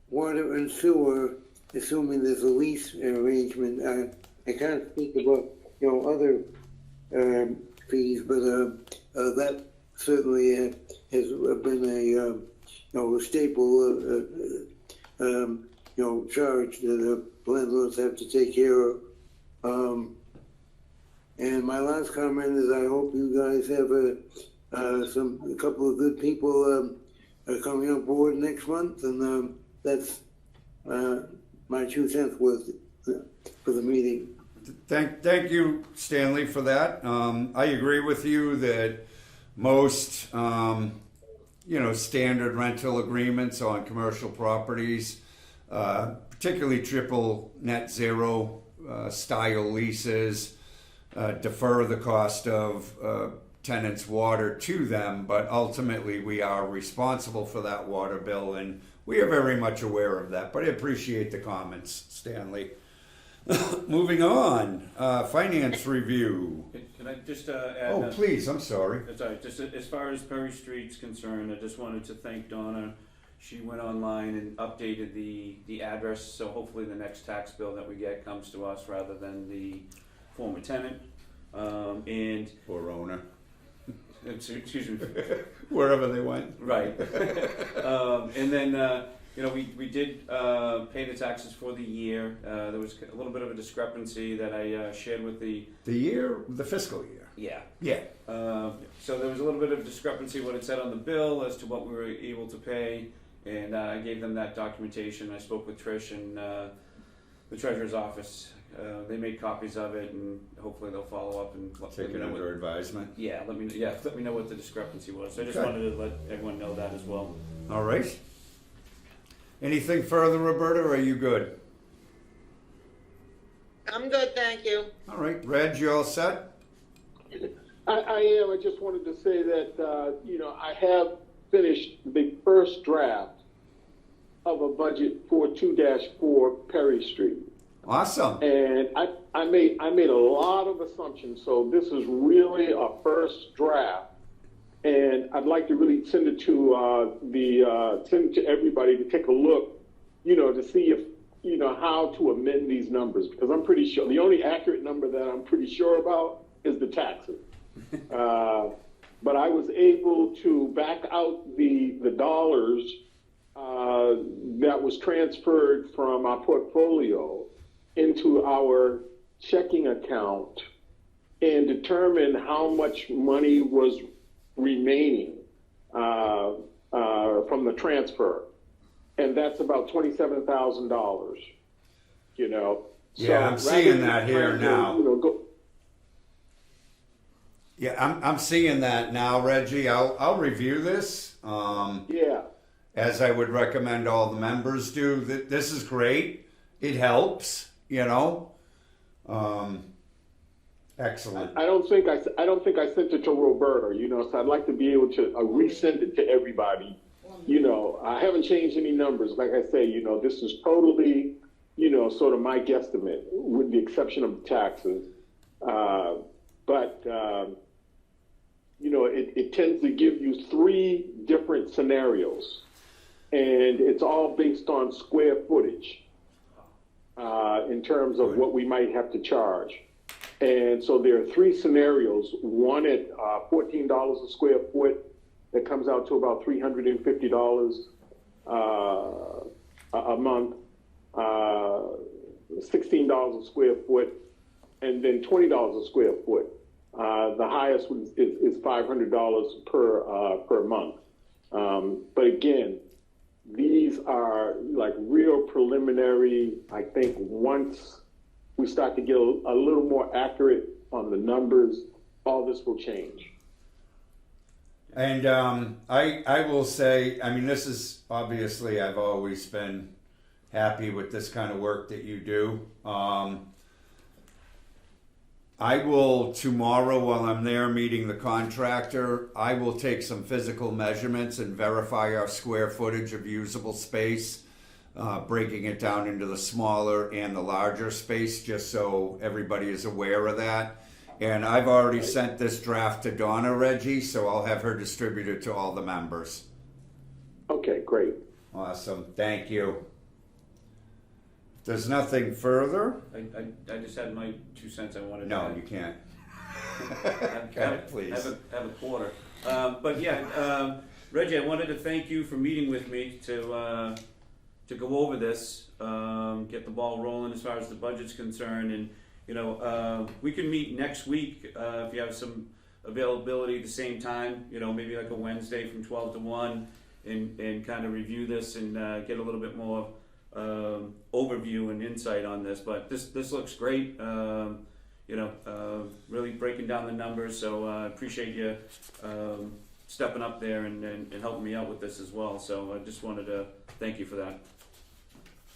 water and sewer, assuming there's a lease arrangement. I can't speak about other fees, but that certainly has been a staple charge that landlords have to take care of. And my last comment is I hope you guys have a couple of good people coming on board next month, and that's my 2 cents worth for the meeting. Thank you, Stanley, for that. I agree with you that most, standard rental agreements on commercial properties, particularly triple net zero style leases, defer the cost of tenants' water to them, but ultimately we are responsible for that water bill, and we are very much aware of that. But I appreciate the comments, Stanley. Moving on, finance review. Can I just add? Oh, please, I'm sorry. Sorry, just as far as Perry Street's concerned, I just wanted to thank Donna. She went online and updated the address, so hopefully the next tax bill that we get comes to us rather than the former tenant. And Or owner. excuse me. Wherever they went. Right. And then we did pay the taxes for the year. There was a little bit of a discrepancy that I shared with the fiscal year. yeah. Yeah. So there was a little bit of discrepancy what it said on the bill as to what we were able to pay, and I gave them that documentation. I spoke with Trish and the treasurer's office. They made copies of it, and hopefully they'll follow up and Take it under advisement. Yeah, let me know what the discrepancy was. So I just Okay. wanted to let everyone know that as well. All right. Anything further, Roberta, or are you good? I'm good, thank you. All right. Reg, you all set? I am. I just wanted to say that, I have finished the first draft of a budget for 2-4 Perry Street. Awesome. And I made a lot of assumptions, so this is really a first draft. And I'd like to really send it to everybody to take a look, to see if, how to amend these numbers, because I'm pretty sure the only accurate number that I'm pretty sure about is the taxes. But I was able to back out the dollars that was transferred from our portfolio into our checking account and determine how much money was remaining from the transfer. And that's about $27,000, Yeah, I'm rather seeing than that here trying to, now. go, Yeah, I'm seeing that now, Reggie. I'll review this. yeah. As I would recommend all the members do. This is great. It helps, you know. Excellent. I don't think I sent it to Roberta, so I'd like to be able to resend it to everybody. I haven't changed any numbers. Like I say, this is totally, sort of my guesstimate, with the exception of the taxes. But it tends to give you 3 different scenarios, and it's all based on square footage in terms of what we might have to charge. And so there are 3 scenarios. One at $14 a square foot, that comes out to about $350 a month. $16 a square foot, and then $20 a square foot. The highest is $500 per month. But again, these are like real preliminary. I think once we start to get a little more accurate on the numbers, all this will change. And I will say, I mean, this is obviously, I've always been happy with this kind of work that you do. I will, tomorrow while I'm there meeting the contractor, I will take some physical measurements and verify our square footage of usable space, breaking it down into the smaller and the larger space, just so everybody is aware of that. And I've already sent this draft to Donna, Reggie, so I'll have her distribute it to all the members. Okay, great. Awesome. Thank you. If there's nothing further? I just had my 2 cents I wanted to No, add. you can't. Have Please. have a quarter. But yeah, Reggie, I wanted to thank you for meeting with me to go over this, get the ball rolling as far as the budget's concerned, and we can meet next week if you have some availability at the same time. Maybe like a Wednesday from 12 to 1, and kind of review this and get a little bit more overview and insight on this. But this looks great. Really breaking down the numbers. So I appreciate you stepping up there and helping me out with this as well. So I just wanted to thank you for that.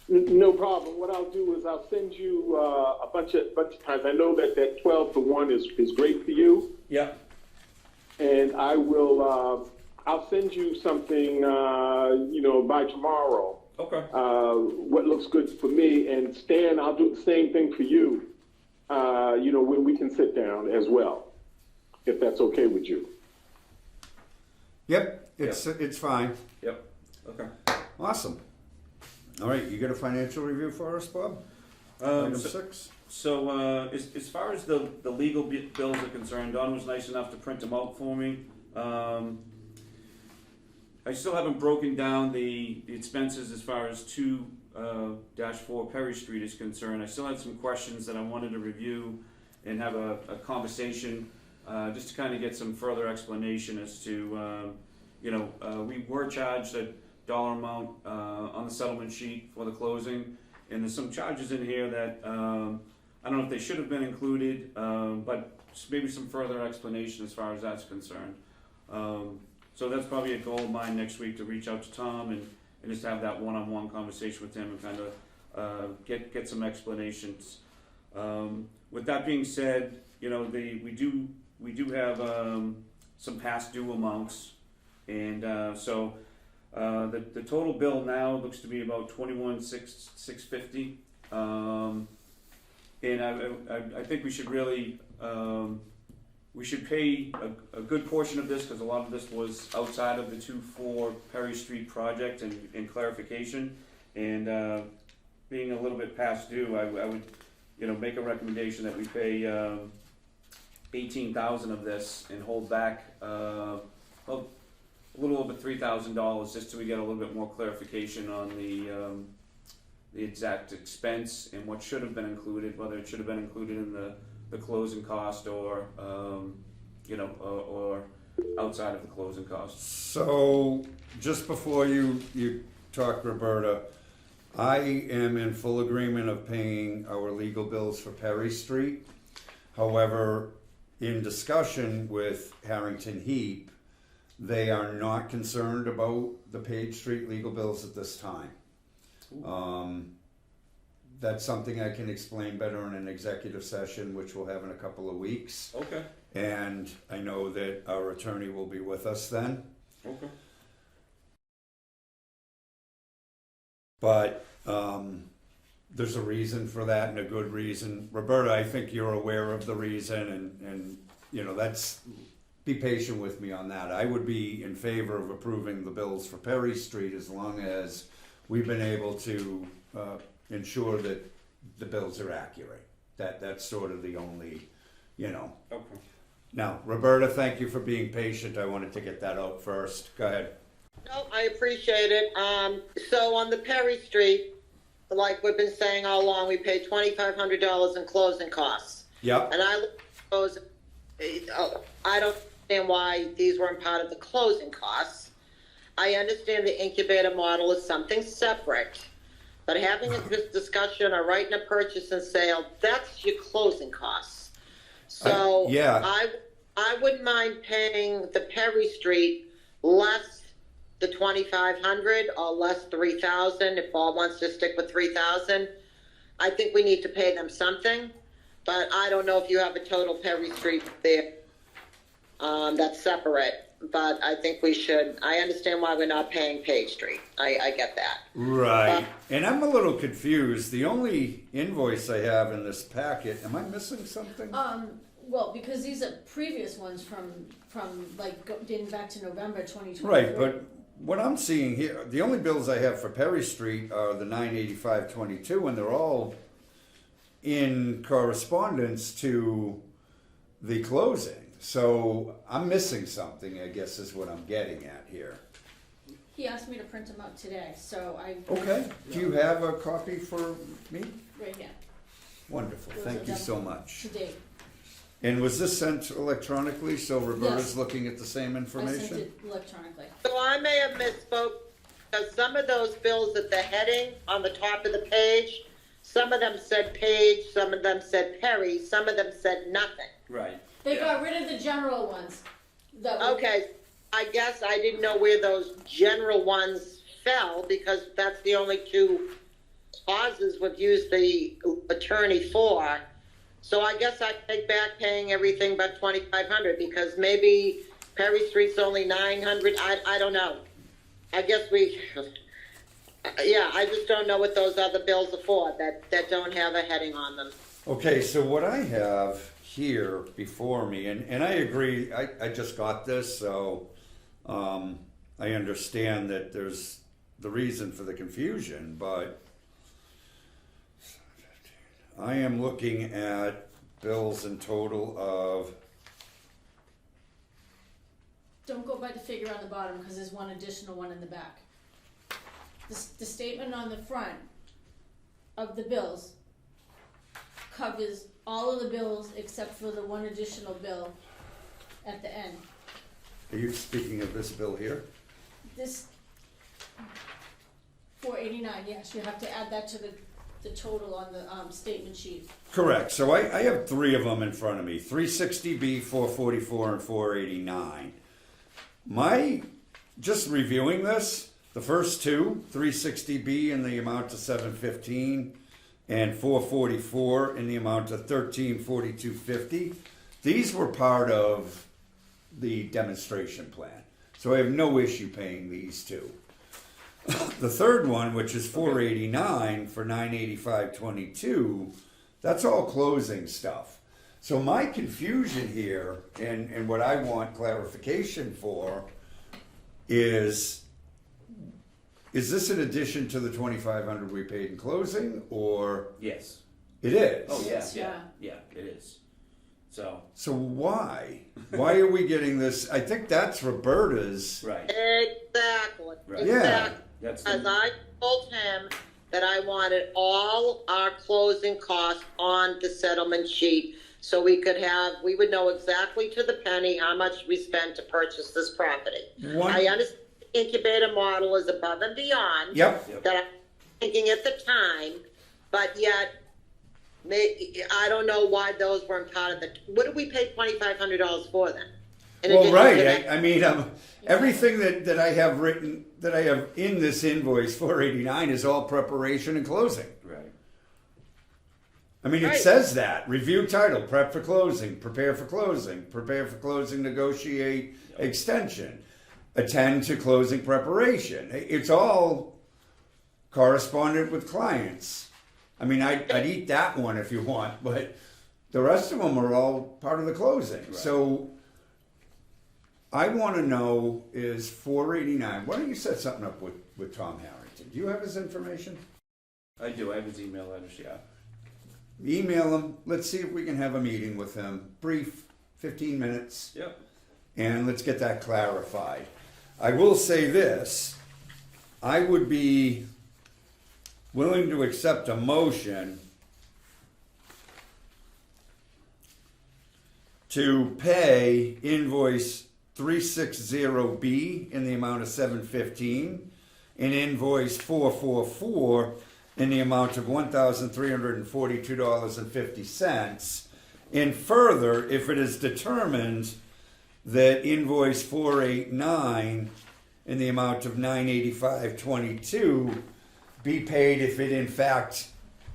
No problem. What I'll do is I'll send you a bunch of times. I know that 12 to 1 is great for you, Yeah. and I will. I'll send you something, by tomorrow. Okay. What looks good for me, and Stan, I'll do the same thing for you. When we can sit down as well, if that's okay with you. Yep, it's fine. Yep. Okay. Awesome. All right, you got a financial review for us, Bob? Item 6. So as far as the legal bills are concerned, Don was nice enough to print them out for me. I still haven't broken down the expenses as far as 2-4 Perry Street is concerned. I still had some questions that I wanted to review and have a conversation just to kind of get some further explanation as to, we were charged a dollar amount on the settlement sheet for the closing, and there's some charges in here that I don't know if they should have been included, but maybe some further explanation as far as that's concerned. So that's probably a goal of mine next week, to reach out to Tom and just have that one-on-one conversation with him and kind of get some explanations. With that being said, we do have some past due amounts, and so the total bill now looks to be about $21,650, and I think we should really we should pay a good portion of this, because a lot of this was outside of the 2-4 Perry Street project and clarification, and being a little bit past due, I would make a recommendation that we pay $18,000 of this and hold back a little over $3,000, just till we get a little bit more clarification on the exact expense and what should have been included, whether it should have been included in the closing cost or or outside of the closing cost. So, just before you talk, Roberta, I am in full agreement of paying our legal bills for Perry Street. However, in discussion with Harrington Heap, they are not concerned about the Page Street legal bills at this time. That's something I can explain better in an executive session, which we'll have in a couple of weeks. Okay. And I know that our attorney will be with us then. Okay. But there's a reason for that, and a good reason. Roberta, I think you're aware of the reason, and you know, that's, be patient with me on that. I would be in favor of approving the bills for Perry Street as long as we've been able to ensure that the bills are accurate. That's sort of the only, you know. Okay. Now, Roberta, thank you for being patient. I wanted to get that out first. Go ahead. No, I appreciate it. So on the Perry Street, like we've been saying all along, we paid $2,500 in closing costs. Yep. And I look at those, I don't understand why these weren't part of the closing costs. I understand the incubator model is something separate, but having this discussion or writing a purchase and sale, that's your closing costs. So yeah. I wouldn't mind paying the Perry Street less the $2,500 or less $3,000 if Bob wants to stick with $3,000. I think we need to pay them something, but I don't know if you have a total Perry Street there that's separate. But I think we should. I understand why we're not paying Page Street. I get that. Right. And I'm a little confused. The only invoice I have in this packet, am I missing something? Well, because these are previous ones from like dating back to November 2023. Right, but what I'm seeing here, the only bills I have for Perry Street are the $985.22, and they're all in correspondence to the closing. So I'm missing something, I guess, is what I'm getting at here. He asked me to print them out today, so I. Okay. Do you have a copy for me? Right here. Wonderful. Those Thank are you done so much. Today. And was this sent electronically, so Roberta's Yes. looking at the same I information? sent it electronically. So I may have misspoke because some of those bills at the heading on the top of the page, some of them said Page, some of them said Perry, some of them said nothing. Right. They Yeah. got rid of the general ones. That were- Okay, I guess I didn't know where those general ones fell because that's the only two causes we've used the attorney for. So I guess I take back paying everything but $2,500 because maybe Perry Street's only $900. I don't know. I guess I just don't know what those other bills are for that don't have a heading on them. Okay, so what I have here before me, and I agree, I just got this, so I understand that there's the reason for the confusion, but I am looking at bills in total of, Don't go by the figure on the bottom because there's one additional one in the back. The statement on the front of the bills covers all of the bills except for the one additional bill at the end. are you speaking of this bill here? This $489, yes, you have to add that to the total on the statement sheet. Correct. So I have three of them in front of me: 360B, 444, and 489. Just reviewing this, the first two, 360B in the amount of $715, and 444 in the amount of $1342.50. These were part of the demonstration plan, so I have no issue paying these two. The third one, which is 489 for 985.22, that's all closing stuff. So my confusion here, and what I want clarification for, is this in addition to the $2,500 we paid in closing, or Yes. it is? Oh, yeah, Yes, yeah, it is. So, why? Why are we getting this? I think that's Roberta's. right. Exactly. Right. Yeah. Exactly. That's As I told him that I wanted all our closing costs on the settlement sheet so we would know exactly to the penny how much we spent to purchase this property. One- I understand the incubator model is above and beyond. Yep. That I thinking at the time, but yet, I don't know why those weren't part of the, what did we pay $2,500 for then? In Well, addition to right, that- I mean, everything that I have written, that I have in this invoice 489 is all preparation and closing. Right. I mean, it Right. says that. Review title, prep for closing, prepare for closing, negotiate extension, attend to closing preparation. It's all correspondent with clients. I mean, I'd eat that one if you want, but the rest of them are all part of the closing. Right. So I want to know is 489. Why don't you set something up with Tom Harrington? Do you have his information? I do. I have his email address. Yeah. Email him. Let's see if we can have a meeting with him. Brief, 15 minutes. Yep. And let's get that clarified. I will say this. I would be willing to accept a motion to pay invoice 360B in the amount of $715 and invoice 444 in the amount of $1,342.50. And further, if it is determined that invoice 489 in the amount of $985.22 be paid if it in fact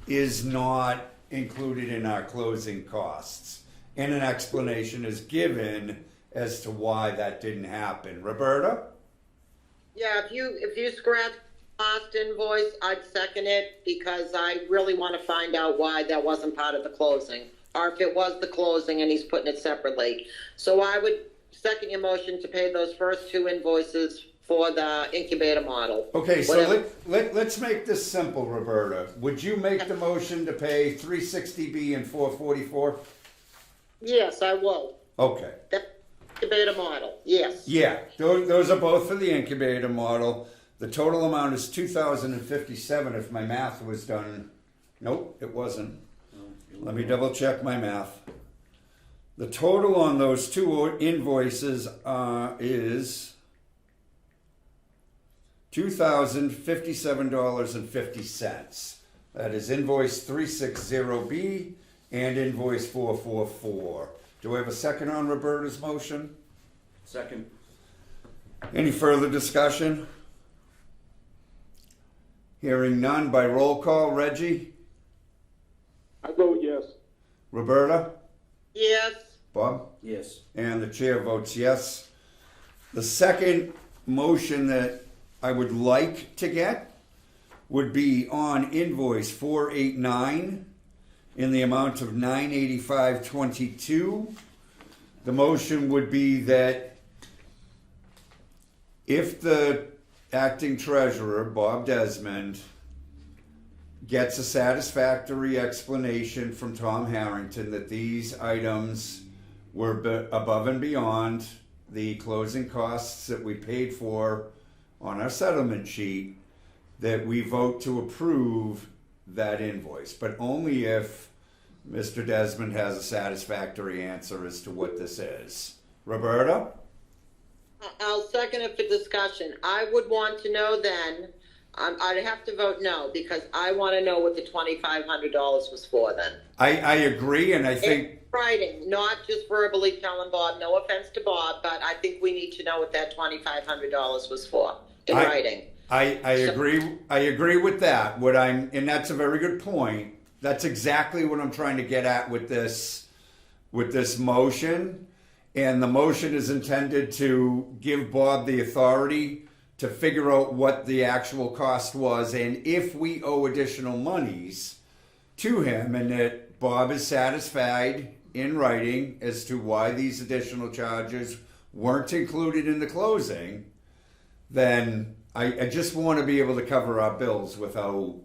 is not included in our closing costs. And an explanation is given as to why that didn't happen. Roberta? Yeah, if you scratch the last invoice, I'd second it because I really want to find out why that wasn't part of the closing. Or if it was the closing and he's putting it separately. So I would second your motion to pay those first two invoices for the incubator model. Okay, so Whatever. let's make this simple, Roberta. Would you make the motion to pay 360B and 444? Yes, I will. Okay. That incubator model, yes. Yeah, those are both for the incubator model. The total amount is $2,057 if my math was done. Nope, it wasn't. Let me double check my math. The total on those two invoices is $2,057.50. That is invoice 360B and invoice 444. Do I have a second on Roberta's motion? Second. Any further discussion? Hearing none by roll call. Reggie? I vote yes. Roberta? Yes, Bob? Yes. And the chair votes yes. The second motion that I would like to get would be on invoice 489 in the amount of $985.22. The motion would be that if the acting treasurer, Bob Desmond, gets a satisfactory explanation from Tom Harrington that these items were above and beyond the closing costs that we paid for on our settlement sheet, that we vote to approve that invoice, but only if Mr. Desmond has a satisfactory answer as to what this is. Roberta? I'll second it for discussion. I would want to know then, I'd have to vote no because I want to know what the $2,500 was for then. I agree, and I think In writing, not just verbally telling Bob, no offense to Bob, but I think we need to know what that $2,500 was for in writing. I agree with that. And that's a very good point. That's exactly what I'm trying to get at with this motion. And the motion is intended to give Bob the authority to figure out what the actual cost was and if we owe additional monies to him, and that Bob is satisfied in writing as to why these additional charges weren't included in the closing, then I just want to be able to cover our bills without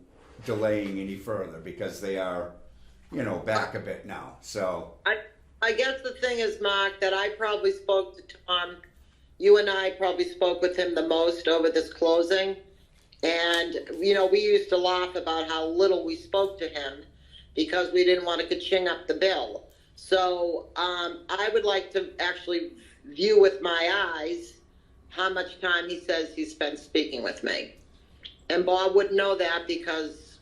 delaying any further because they are, back a bit now. So I guess the thing is, Mark, that I probably spoke to Tom. You and I probably spoke with him the most over this closing. And, we used to laugh about how little we spoke to him because we didn't want to ka-ching up the bill. So I would like to actually view with my eyes how much time he says he spent speaking with me. And Bob would know that because,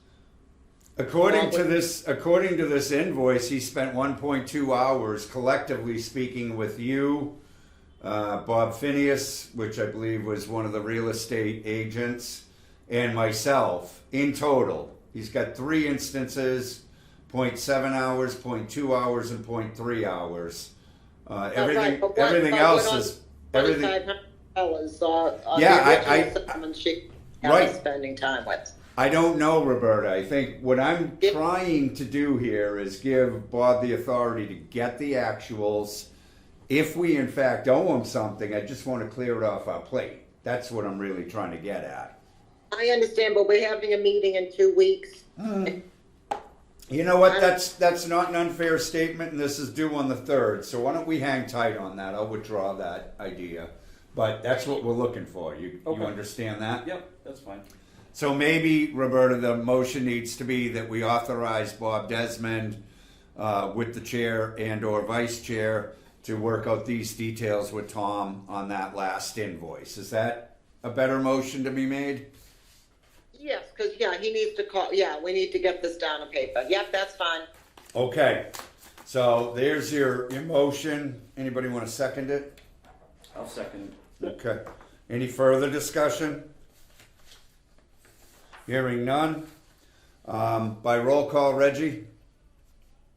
According to this invoice, he spent 1.2 hours collectively speaking with you, Bob Phineas, which I believe was one of the real estate agents, and myself in total. He's got 3 instances, 0.7 hours, 0.2 hours, and 0.3 hours. Everything else is everything. $4,500 on Yeah, the original settlement sheet I was right. spending time with. I don't know, Roberta. I think what I'm trying to do here is give Bob the authority to get the actuals. If we in fact owe him something, I just want to clear it off our plate. That's what I'm really trying to get at. I understand, but we're having a meeting in 2 weeks. You know what? That's not an unfair statement, and this is due on the 3rd. So why don't we hang tight on that? I'll withdraw that idea. But that's what we're looking for. You understand that? Yep, that's fine. So maybe, Roberta, the motion needs to be that we authorize Bob Desmond with the chair and or vice chair to work out these details with Tom on that last invoice. Is that a better motion to be made? Yes, because, he needs to call, we need to get this down on paper. Yep, that's fine. Okay. So there's your motion. Anybody want to second it? I'll second it. Okay. Any further discussion? Hearing none. By roll call, Reggie?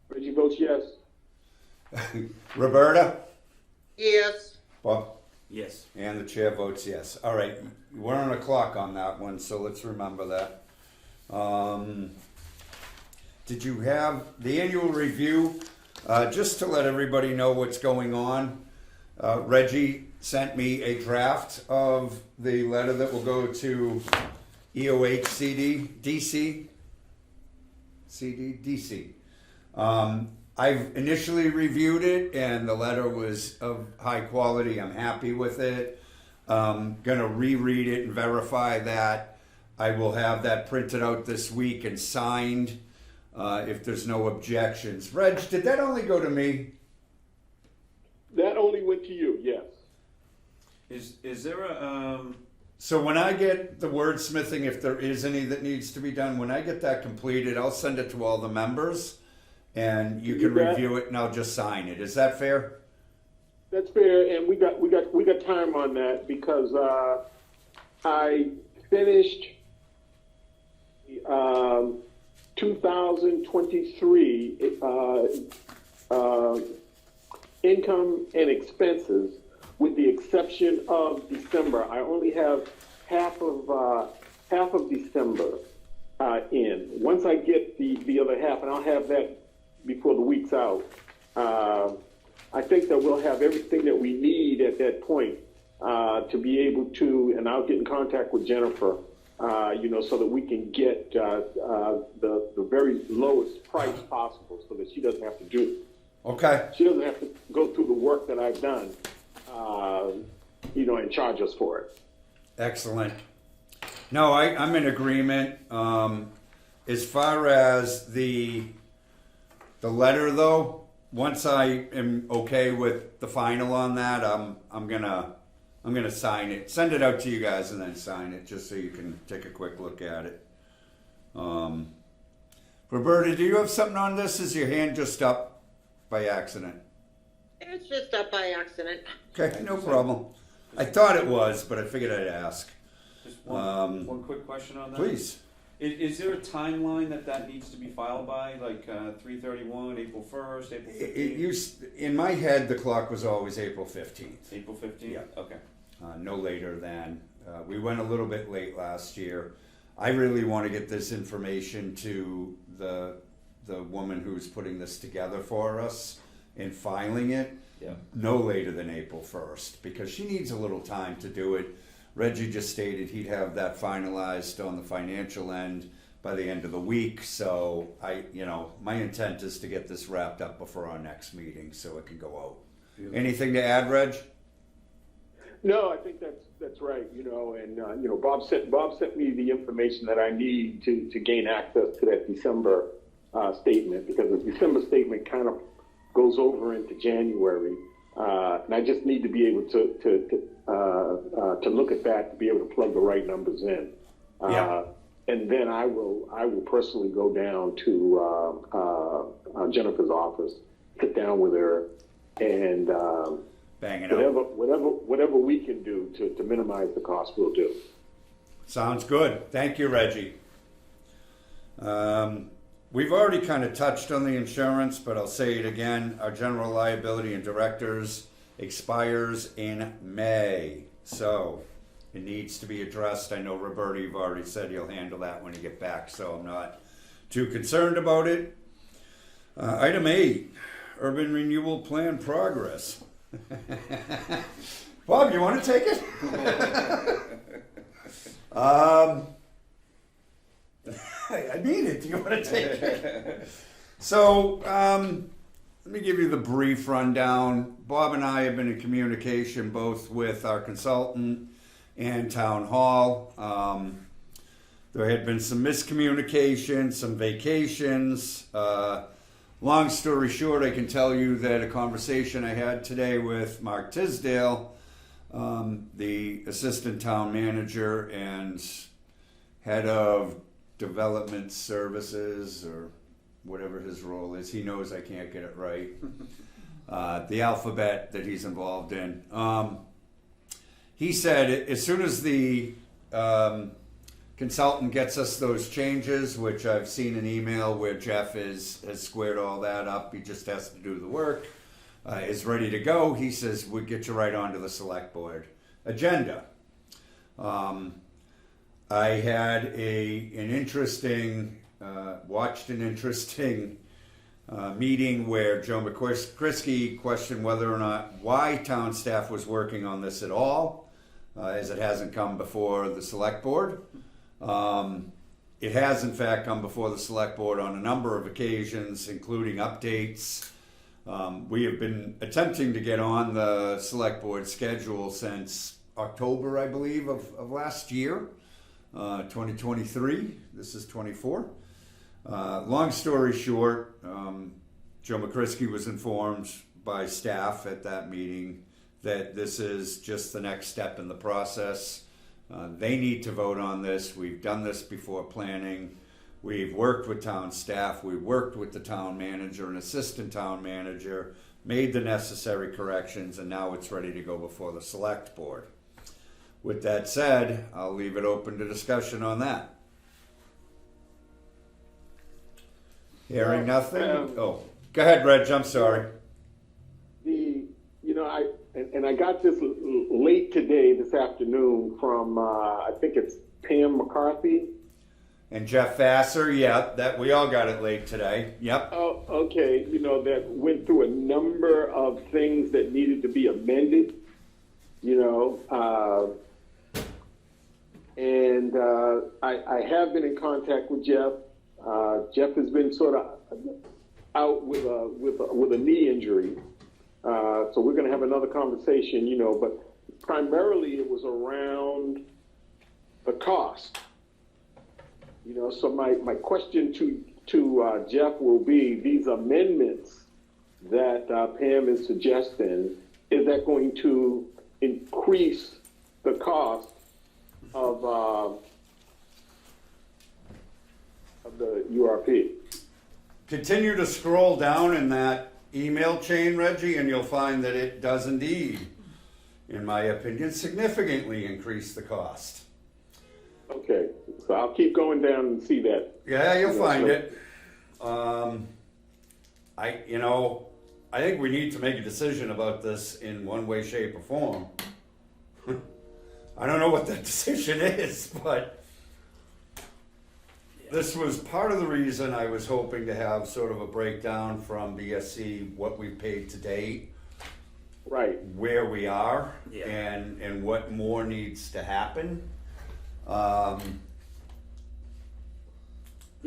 Reggie votes yes. Roberta? Yes. Bob? Yes. And the chair votes yes. All right. We're on a clock on that one, so let's remember that. Did you have the annual review? Just to let everybody know what's going on, Reggie sent me a draft of the letter that will go to EOH DC. I've initially reviewed it, and the letter was of high quality. I'm happy with it. Gonna reread it and verify that. I will have that printed out this week and signed if there's no objections. Reg, did that only go to me? That only went to you, yes. Is there a So when I get the wordsmithing, if there is any that needs to be done, when I get that completed, I'll send it to all the members, and you can review it, and I'll just sign it. Is that fair? That's fair, and we got time on that because I finished 2023 income and expenses, with the exception of December. I only have half of December in. Once I get the other half, and I'll have that before the week's out, I think that we'll have everything that we need at that point to be able to, and I'll get in contact with Jennifer, so that we can get the very lowest price possible so that she doesn't have to do it. Okay. She doesn't have to go through the work that I've done, and charge us for it. Excellent. No, I'm in agreement. As far as the letter, though, once I am okay with the final on that, I'm gonna sign it, send it out to you guys, and then sign it just so you can take a quick look at it. Roberta, do you have something on this? Is your hand just up by accident? It's just up by accident. Okay, no problem. I thought it was, but I figured I'd ask. just one quick question on that? Please. Is there a timeline that needs to be filed by, like 3/31, April 1st, April 15th? In my head, the clock was always April 15th. April 15th? Yeah. Okay. No later than. We went a little bit late last year. I really want to get this information to the woman who's putting this together for us and filing it Yeah. no later than April 1st, because she needs a little time to do it. Reggie just stated he'd have that finalized on the financial end by the end of the week. So my intent is to get this wrapped up before our next meeting so it can go out. Beautiful. Anything to add, Reg? No, I think that's right. Bob sent me the information that I need to gain access to that December statement, because the December statement kind of goes over into January, and I just need to be able to look at that to be able to plug the right numbers in. Yeah. And then I will personally go down to Jennifer's office, sit down with her, and Bang it out. whatever we can do to minimize the cost, we'll do. Sounds good. Thank you, Reggie. We've already kind of touched on the insurance, but I'll say it again. Our general liability and directors expires in May. So it needs to be addressed. I know, Roberta, you've already said you'll handle that when you get back, so I'm not too concerned about it. Item 8, urban renewal plan progress. Bob, you want to take it? I need it. Do you want to take it? So, let me give you the brief rundown. Bob and I have been in communication both with our consultant and town hall. There had been some miscommunication, some vacations. Long story short, I can tell you that a conversation I had today with Mark Tisdale, the assistant town manager and head of development services, or whatever his role is. He knows I can't get it right. The alphabet that he's involved in. He said as soon as the consultant gets us those changes, which I've seen an email where Jeff has squared all that up, he just has to do the work, is ready to go. He says, we'll get you right onto the select board agenda. I had watched an interesting meeting where Joe McCrisky questioned whether or not why town staff was working on this at all, as it hasn't come before the select board. It has in fact come before the select board on a number of occasions, including updates. We have been attempting to get on the select board schedule since October, I believe, of last year, 2023. This is 24. Long story short, Joe McCrisky was informed by staff at that meeting that this is just the next step in the process. They need to vote on this. We've done this before planning. We've worked with town staff. We've worked with the town manager and assistant town manager, made the necessary corrections, and now it's ready to go before the select board. With that said, I'll leave it open to discussion on that. Hearing nothing? Oh, go ahead, Reg. I'm sorry. I got this late today, this afternoon, from I think it's Pam McCarthy. And Jeff Vassar, yeah, that we all got it late today. Yep. Oh, okay. That went through a number of things that needed to be amended. And I have been in contact with Jeff. Jeff has been sort of out with a knee injury. So we're going to have another conversation, but primarily it was around the cost. So my question to Jeff will be, these amendments that Pam is suggesting, is that going to increase the cost of the URP? Continue to scroll down in that email chain, Reggie, and you'll find that it does indeed, in my opinion, significantly increase the cost. Okay, so I'll keep going down and see that. Yeah, you'll find it. I think we need to make a decision about this in one way, shape, or form. I don't know what that decision is, but this was part of the reason I was hoping to have sort of a breakdown from BSC, what we've paid to date, right, where we are, Yeah. and what more needs to happen.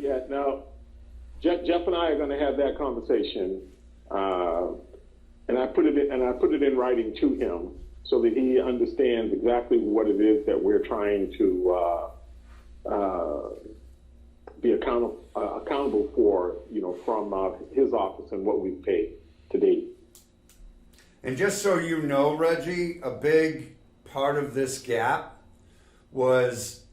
Yeah. Now, Jeff and I are going to have that conversation, and I put it in writing to him so that he understands exactly what it is that we're trying to be accountable for, from his office and what we've paid to date. And just so you know, Reggie, a big part of this gap was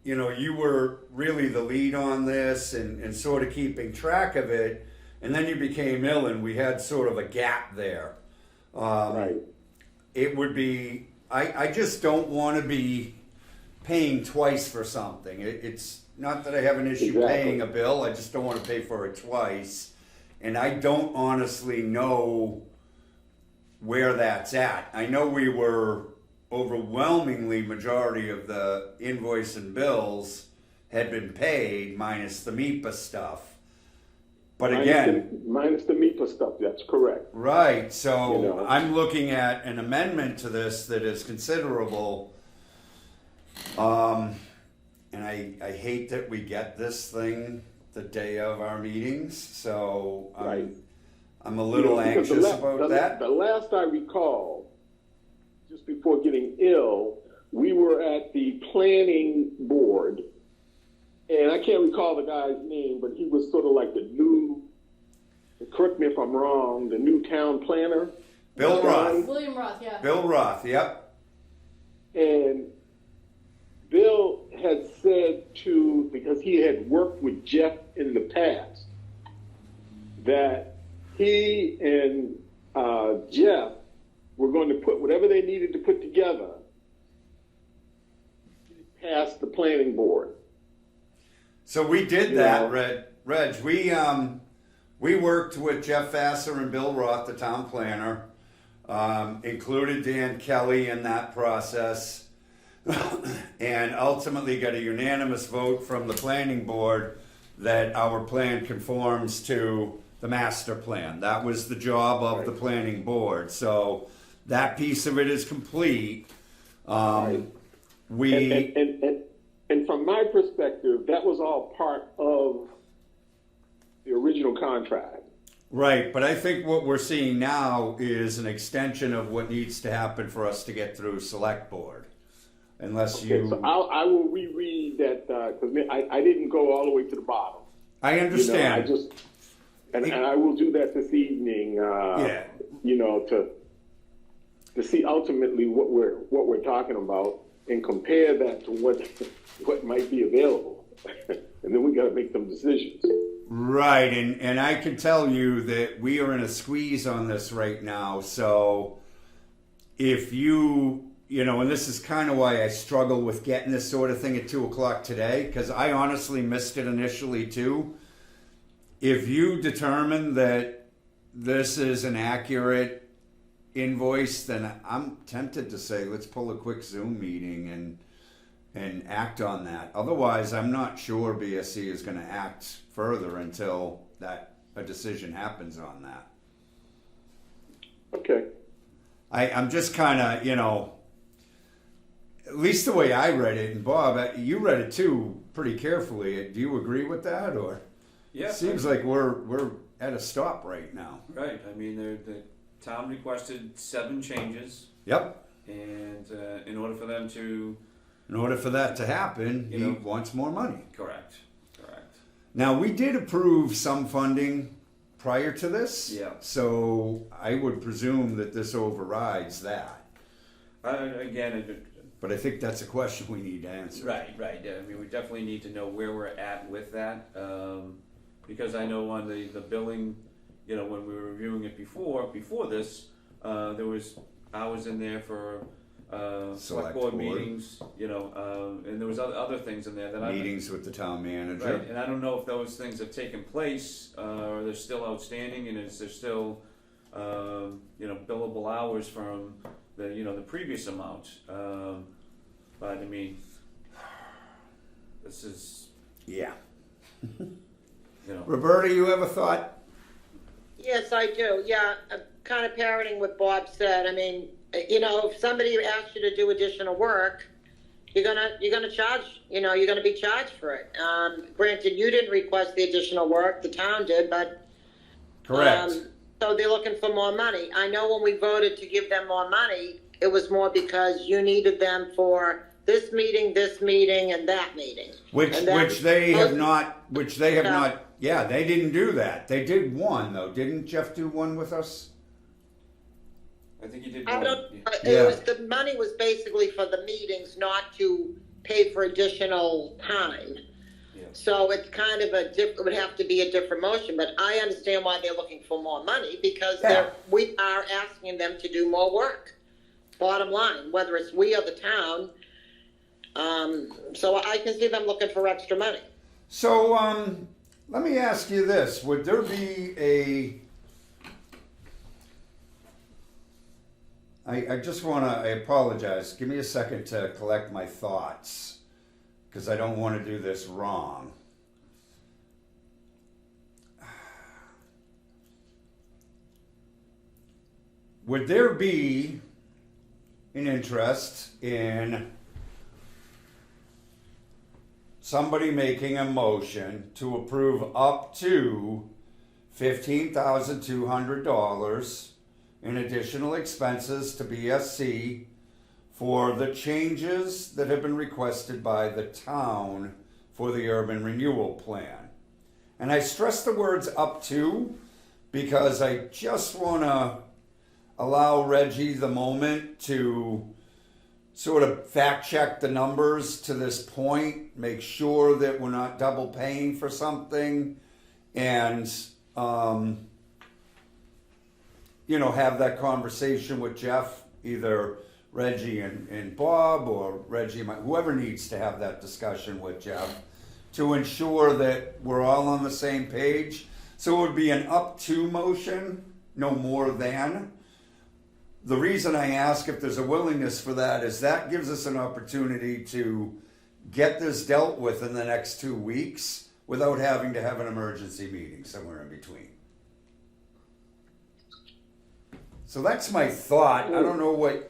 you know, you were really the lead on this and sort of keeping track of it, and then you became ill, and we had sort of a gap there. Right. It would be, I just don't want to be paying twice for something. It's not that I have an issue Exactly. paying a bill, I just don't want to pay for it twice. And I don't honestly know where that's at. I know we were overwhelmingly majority of the invoice and bills had been paid minus the MIPA stuff. But again, minus the MIPA stuff, that's correct. right, so You know. I'm looking at an amendment to this that is considerable. And I hate that we get this thing the day of our meetings, so Right. I'm a little Because anxious about that. The last I recall, just before getting ill, we were at the planning board, and I can't recall the guy's name, but he was sort of like the new, correct me if I'm wrong, the new town planner. Bill Roth. William Roth, yeah. Bill Roth, yep. And Bill had said because he had worked with Jeff in the past, that he and Jeff were going to put whatever they needed to put together past the planning board. So we did Yeah. that, Reg. We worked with Jeff Vassar and Bill Roth, the town planner, included Dan Kelly in that process, and ultimately got a unanimous vote from the planning board that our plan conforms to the master plan. That was the job of the planning board. So that piece of it is complete. We And from my perspective, that was all part of the original contract. right, but I think what we're seeing now is an extension of what needs to happen for us to get through select board. Unless Okay, you, so I will reread that because I didn't go all the way to the bottom. I You know, understand. and I will do that this evening. Yeah. You know, to see ultimately what we're talking about and compare that to what might be available, and then we got to make some decisions. Right, and I can tell you that we are in a squeeze on this right now. So if you know, and this is kind of why I struggle with getting this sort of thing at 2:00 today, because I honestly missed it initially too. If you determine that this is an accurate invoice, then I'm tempted to say let's pull a quick Zoom meeting and act on that. Otherwise, I'm not sure BSC is going to act further until a decision happens on that. Okay. I'm just kind of, you know, at least the way I read it, and Bob, you read it too pretty carefully. Do you agree with that, or? Yeah. It seems like we're at a stop right now. Right. I mean, the town requested 7 changes, Yep. and in order for them to In order for that to happen, You he know. wants more money. correct. Now, we did approve some funding prior to this. Yeah. So I would presume that this overrides that. Again, But I think that's a question we need to answer. right. I mean, we definitely need to know where we're at with that, because I know on the billing, you know, when we were reviewing it before this, there was hours in there for select board meetings, you know, and there was other things in there that Meetings with the town manager. Right, and I don't know if those things have taken place, or they're still outstanding, and is there still, you know, billable hours from the previous amount. But I mean, this is, Yeah. you know, Roberta, you have a thought? Yes, I do. Yeah, I'm kind of parroting what Bob said. I mean, you know, if somebody asks you to do additional work, you're gonna charge. You know, you're gonna be charged for it. Granted, you didn't request the additional work; the town did, but Correct. so they're looking for more money. I know when we voted to give them more money, it was more because you needed them for this meeting, and that meeting. Which And that- they have not. Which they have Yeah. not. Yeah, they didn't do that. They did one though. Didn't Jeff do one with us? I think you did. I one. don't. Yeah. The money was basically for the meetings, not to pay for additional time. Yeah. So it's kind of it would have to be a different motion, but I understand why they're looking for more money, because Yeah. we are asking them to do more work. Bottom line, whether it's we or the town. So I can see them looking for extra money. So, let me ask you this: would there be I just want to. I apologize. Give me a second to collect my thoughts, because I don't want to do this wrong. Would there be an interest in somebody making a motion to approve up to $15,200 in additional expenses to BSC for the changes that have been requested by the town for the urban renewal plan? And I stress the words up to because I just want to allow Reggie the moment to sort of fact check the numbers to this point, make sure that we're not double paying for something, and have that conversation with Jeff, either Reggie and Bob, or Reggie, whoever needs to have that discussion with Jeff, to ensure that we're all on the same page. So it would be an up to motion, no more than. The reason I ask if there's a willingness for that is that gives us an opportunity to get this dealt with in the next 2 weeks without having to have an emergency meeting somewhere in between. So that's my thought. I don't know what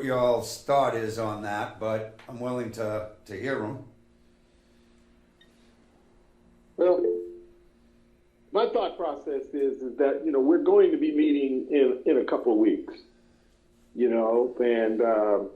y'all's thought is on that, but I'm willing to hear them. Well, my thought process is that, we're going to be meeting in a couple of weeks, and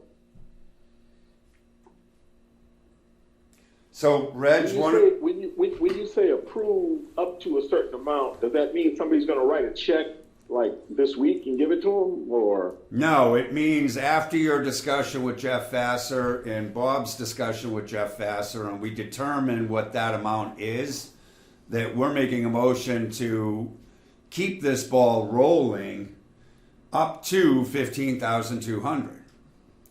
So, Reg, when you say approve up to a certain amount, does that mean somebody's going to write a check like this week and give it to them, or? No, it means after your discussion with Jeff Vassar and Bob's discussion with Jeff Vassar, and we determine what that amount is, that we're making a motion to keep this ball rolling up to $15,200.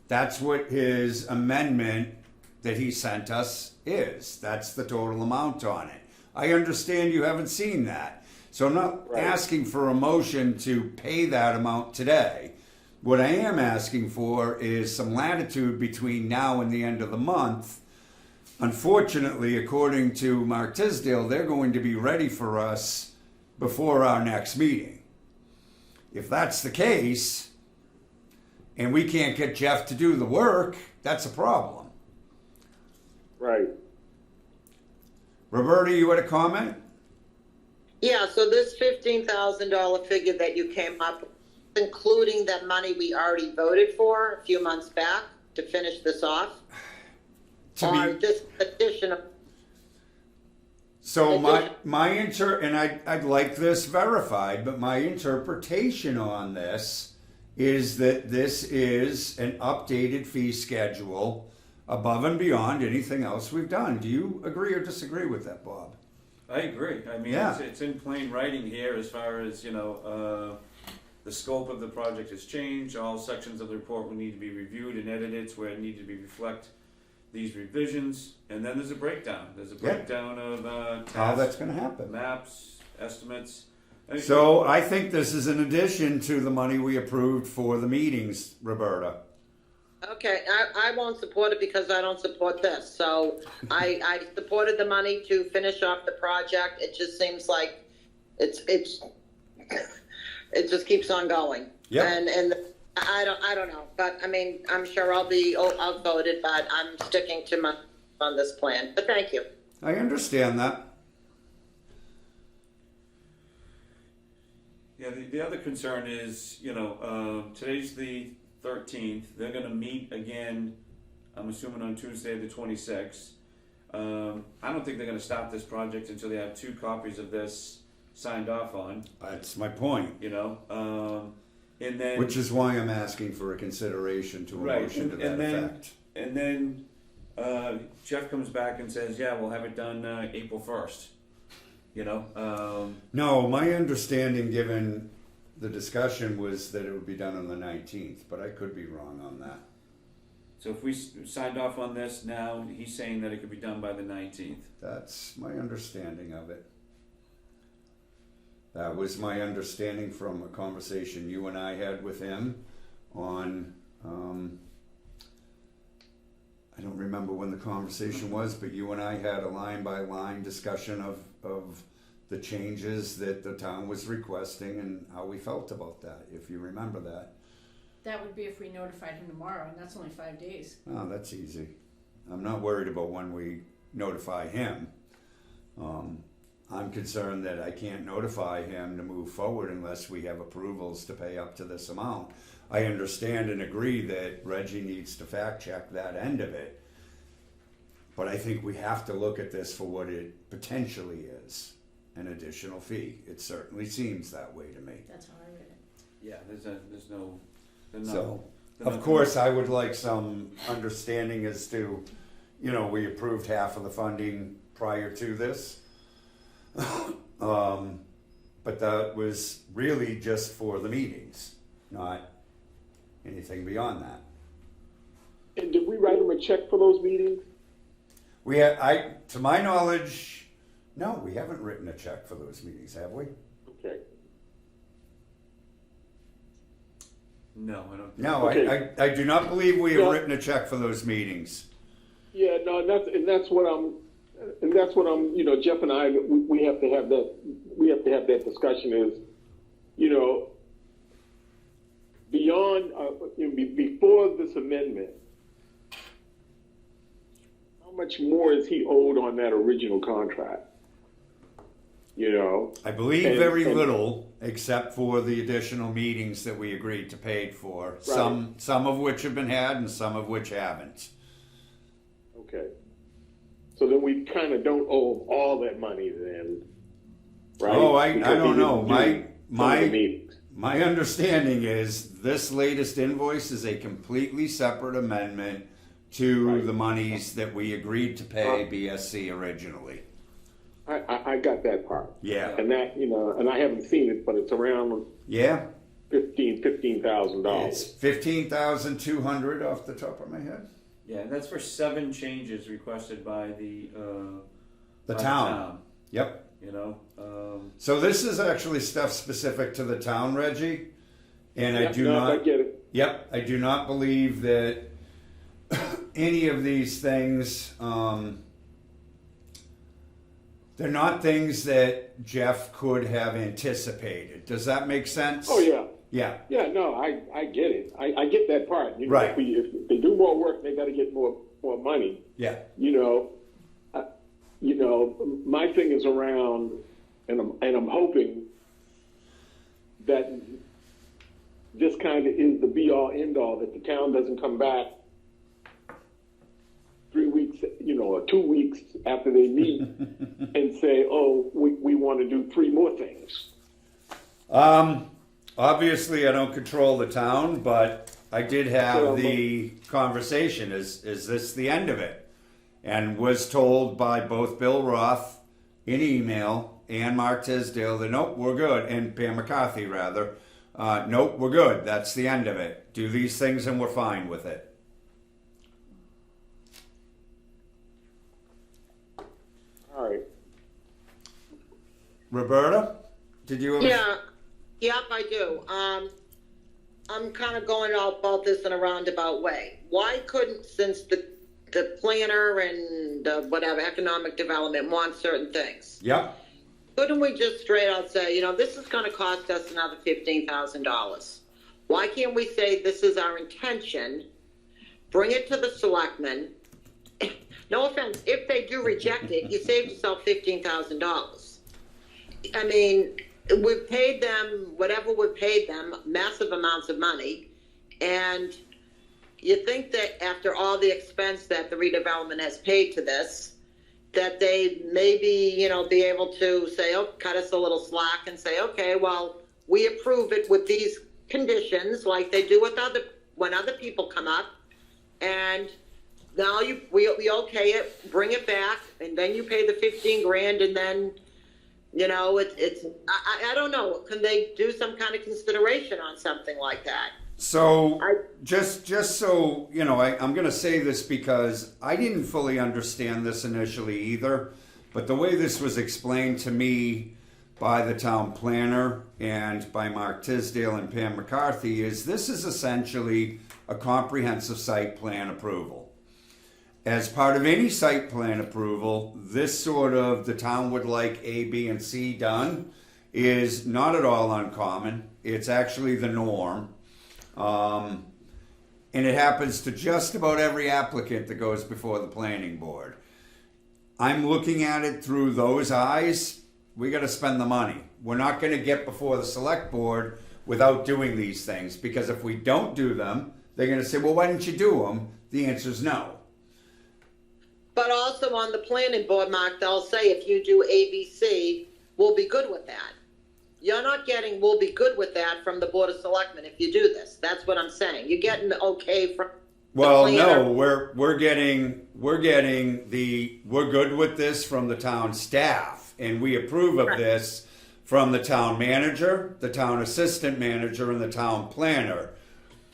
That's what his amendment that he sent us is. That's the total amount on it. I understand you haven't seen that. So I'm not asking for a motion to pay that amount today. What I am asking for is some latitude between now and the end of the month. Unfortunately, according to Mark Tisdale, they're going to be ready for us before our next meeting. If that's the case, and we can't get Jeff to do the work, that's a problem. Right. Roberta, you had a comment? Yeah, so this $15,000 figure that you came up with, including the money we already voted for a few months back to finish this off? This additional? So I'd like this verified, but my interpretation on this is that this is an updated fee schedule above and beyond anything else we've done. Do you agree or disagree with that, Bob? I agree. I mean, Yeah. it's in plain writing here as far as, the scope of the project has changed. All sections of the report will need to be reviewed and edited where it needs to reflect these revisions. And then there's a breakdown. There's a breakdown of How that's tasks, going to happen. maps, estimates. So I think this is in addition to the money we approved for the meetings, Roberta. Okay, I won't support it because I don't support this. So I supported the money to finish off the project. It just seems like it just keeps on going. Yep. And I don't know, but I mean, I'm sure I'll be outvoted, but I'm sticking to on this plan. But thank you. I understand that. Yeah, the other concern is, today's the 13th. They're going to meet again, I'm assuming on Tuesday the 26th. I don't think they're going to stop this project until they have 2 copies of this signed off on, That's my point. and then... Which is why I'm asking for a consideration to a Right, motion to that and then- effect. and then Jeff comes back and says, yeah, we'll have it done April 1st. You know? No, my understanding, given the discussion, was that it would be done on the 19th, but I could be wrong on that. So if we signed off on this now, he's saying that it could be done by the 19th. That's my understanding of it. That was my understanding from a conversation you and I had with him on, I don't remember when the conversation was, but you and I had a line by line discussion of the changes that the town was requesting and how we felt about that, if you remember that. That would be if we notified him tomorrow, and that's only 5 days. Oh, that's easy. I'm not worried about when we notify him. I'm concerned that I can't notify him to move forward unless we have approvals to pay up to this amount. I understand and agree that Reggie needs to fact check that end of it. But I think we have to look at this for what it potentially is, an additional fee. It certainly seems that way to me. That's how I read it. Yeah, there's no. So, of course, I would like some understanding as to, you know, we approved half of the funding prior to this. But that was really just for the meetings, not anything beyond that. And did we write him a check for those meetings? To my knowledge, no, we haven't written a check for those meetings, have we? Okay. No, I don't. No, Okay. I do not believe we have Yeah. written a check for those meetings. Yeah, no, and that's what I'm, you know, Jeff and I, we have to have that discussion is, you know, beyond, before this amendment, how much more is he owed on that original contract? You know? I believe And- very and- little, except for the additional meetings that we agreed to pay for. Some of which have been had and some of which haven't. Okay. So then we kind of don't owe him all that money then, right? Oh, I Because don't he know. didn't do some of the meetings. My understanding is this latest invoice is a completely separate amendment to Right. the monies that we agreed to pay BSC originally. I got that part. Yeah. And that, you know, and I haven't seen it, but it's around Yeah. $15,000. It's 15,200 off the top of my head. Yeah, and that's for 7 changes requested by the The by town. Yep. You know, So this is actually stuff specific to the town, Reggie. And I Yeah, do no, not. I get it. Yep, I do not believe that any of these things, they're not things that Jeff could have anticipated. Does that make sense? Oh, yeah. Yeah. Yeah, no, I get it. I get that part. You know, Right. if they do more work, they got to get more money. Yeah. You know, my thing is around, and I'm hoping that this kind of is the be all end all, that the town doesn't come back 3 weeks, you know, or 2 weeks after they meet and say, oh, we want to do 3 more things. Obviously, I don't control the town, but I did have the conversation. Is this the end of it? And was told by both Bill Roth in email and Mark Tisdale that nope, we're good, and Pam McCarthy rather, nope, we're good. That's the end of it. Do these things and we're fine with it. All right. Roberta, did you? Yep, I do. I'm kind of going about this in a roundabout way. Why couldn't, since the planner and whatever, economic development wants certain things, Yep. couldn't we just straight out say, you know, this is going to cost us another $15,000? Why can't we say this is our intention, bring it to the selectmen? No offense, if they do reject it, you save yourself $15,000. I mean, we've paid them whatever we've paid them, massive amounts of money, and you think that after all the expense that the redevelopment has paid to this, that they maybe, you know, be able to say, oh, cut us a little slack and say, okay, well, we approve it with these conditions like they do with when other people come up, and now we okay it, bring it back, and then you pay the 15 grand, and then, you know, I don't know, can they do some kind of consideration on something like that? So just so you know, I'm going to say this because I didn't fully understand this initially either, but the way this was explained to me by the town planner and by Mark Tisdale and Pam McCarthy is this is essentially a comprehensive site plan approval. As part of any site plan approval, this sort of the town would like A, B, and C done is not at all uncommon. It's actually the norm. And it happens to just about every applicant that goes before the planning board. I'm looking at it through those eyes. We got to spend the money. We're not going to get before the select board without doing these things, because if we don't do them, they're going to say, well, why didn't you do them? The answer is no. But also on the planning board, Mark, they'll say if you do ABC, we'll be good with that. You're not getting we'll be good with that from the Board of Selectmen if you do this. That's what I'm saying. You're getting the okay from Well, the planner. no, we're getting the we're good with this from the town staff, and we approve of Right. this from the town manager, the town assistant manager, and the town planner.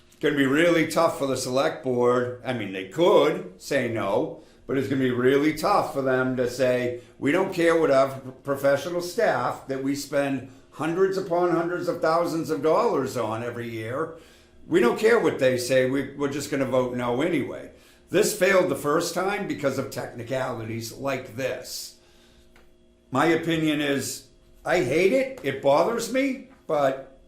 It's going to be really tough for the select board. I mean, they could say no, but it's going to be really tough for them to say, we don't care what our professional staff that we spend hundreds upon hundreds of thousands of dollars on every year. We don't care what they say. We're just going to vote no anyway. This failed the first time because of technicalities like this. My opinion is, I hate it. It bothers me, but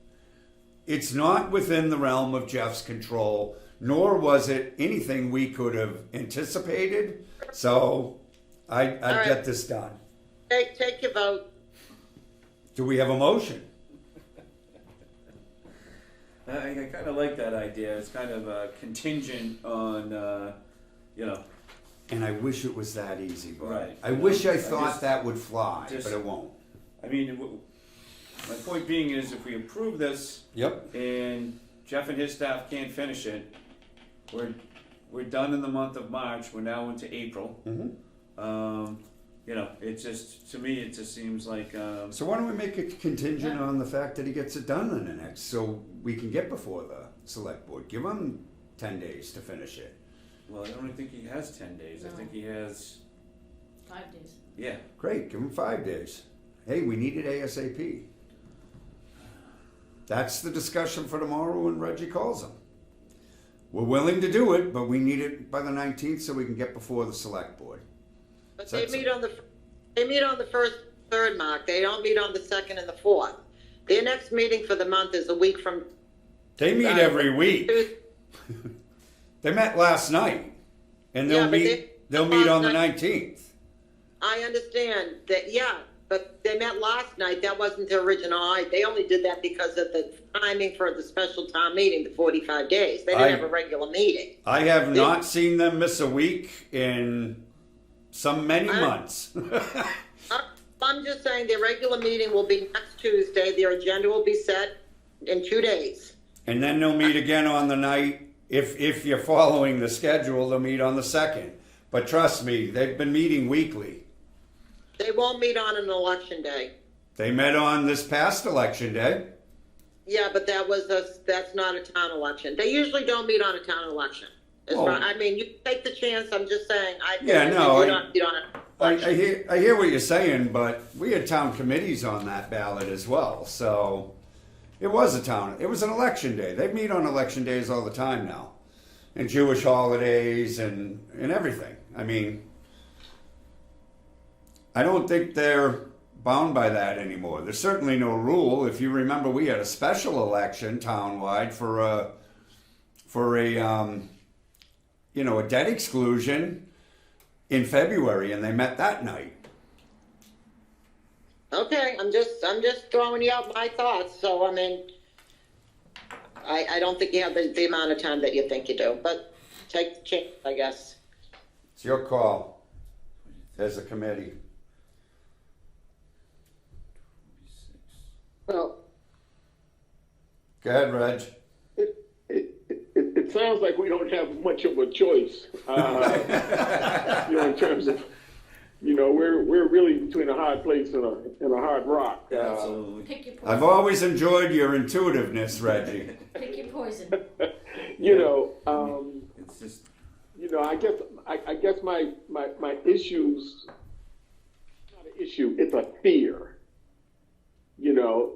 it's not within the realm of Jeff's control, nor was it anything we could have anticipated. So I'd right. get this done. Take your vote. Do we have a motion? I kind of like that idea. It's kind of contingent on, you know, And I wish it was that easy, Bob. Right. I wish I I thought just- that would fly, just- but it won't. I mean, my point being is if we approve this Yep. and Jeff and his staff can't finish it, we're done in the month of March. We're now into April. Mm-hmm. You know, it just, to me, it just seems like, So why don't we make it contingent on the fact that he gets it done in the next, so we can get before the select board. Give him 10 days to finish it. well, I don't think he has 10 days. I No. think he has, 5 days. yeah. Great, give him 5 days. Hey, we need it ASAP. That's the discussion for tomorrow when Reggie calls him. We're willing to do it, but we need it by the 19th so we can get before the select board. But So they that's- meet on the first, third, Mark. They don't meet on the second and the fourth. Their next meeting for the month is a week from They meet every week. Tuesday. They met last night, and Yeah, but they'll meet on the last 19th. I understand that, yeah, but they met last night. That wasn't the original. They only did that because of the timing for the special town meeting, the 45 days. They didn't have a regular meeting. I have not seen them miss a week in many months. I'm just saying their regular meeting will be next Tuesday. Their agenda will be set in 2 days. And then they'll meet again on the night. If you're following the schedule, they'll meet on the 2nd. But trust me, they've been meeting weekly. They won't meet on an election day. They met on this past election day. Yeah, but that's not a town election. They usually don't meet on a town election. Oh. I mean, you take the chance. I'm just saying. I think Yeah, they no, do not meet on an election. I hear what you're saying, but we had town committees on that ballot as well. So it was an election day. They meet on election days all the time now. And Jewish holidays and everything. I mean, I don't think they're bound by that anymore. There's certainly no rule. If you remember, we had a special election townwide for a debt exclusion in February, and they met that night. Okay, I'm just throwing out my thoughts. So I mean, I don't think you have the amount of time that you think you do, but take the chance, I guess. It's your call as a committee. Well, Go ahead, Reg. it's it sounds like we don't have much of a choice, in terms of, we're really between a hard place and a hard rock. Absolutely. Pick your poison. I've always enjoyed your intuitiveness, Reggie. Pick your poison. It's just, I guess my issues, not an issue, it's a fear,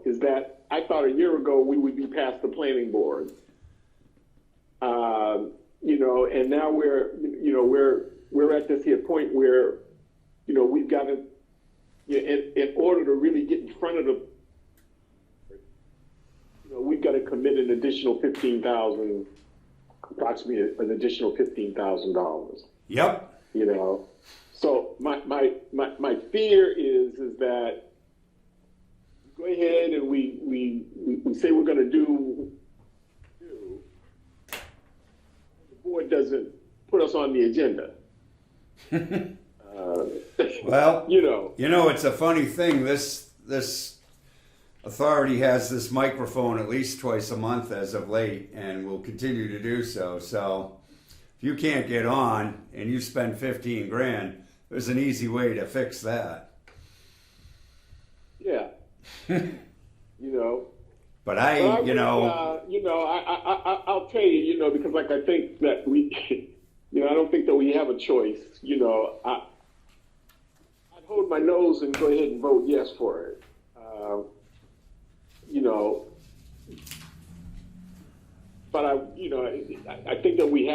is that I thought a year ago we would be past the planning board. And now we're at this here point where, we've got to, in order to really get in front of the, we've got to commit an additional approximately an additional $15,000. Yep. So my fear is that go ahead and we say we're going to do, the board doesn't put us on the agenda. Well, it's a funny thing. This authority has this microphone at least twice a month as of late, and will continue to do so. So if you can't get on and you spend 15 grand, there's an easy way to fix that. Yeah. But I'll tell you, because like I think that we, I don't think that we have a choice. I'd hold my nose and go ahead and vote yes for it. But I think that we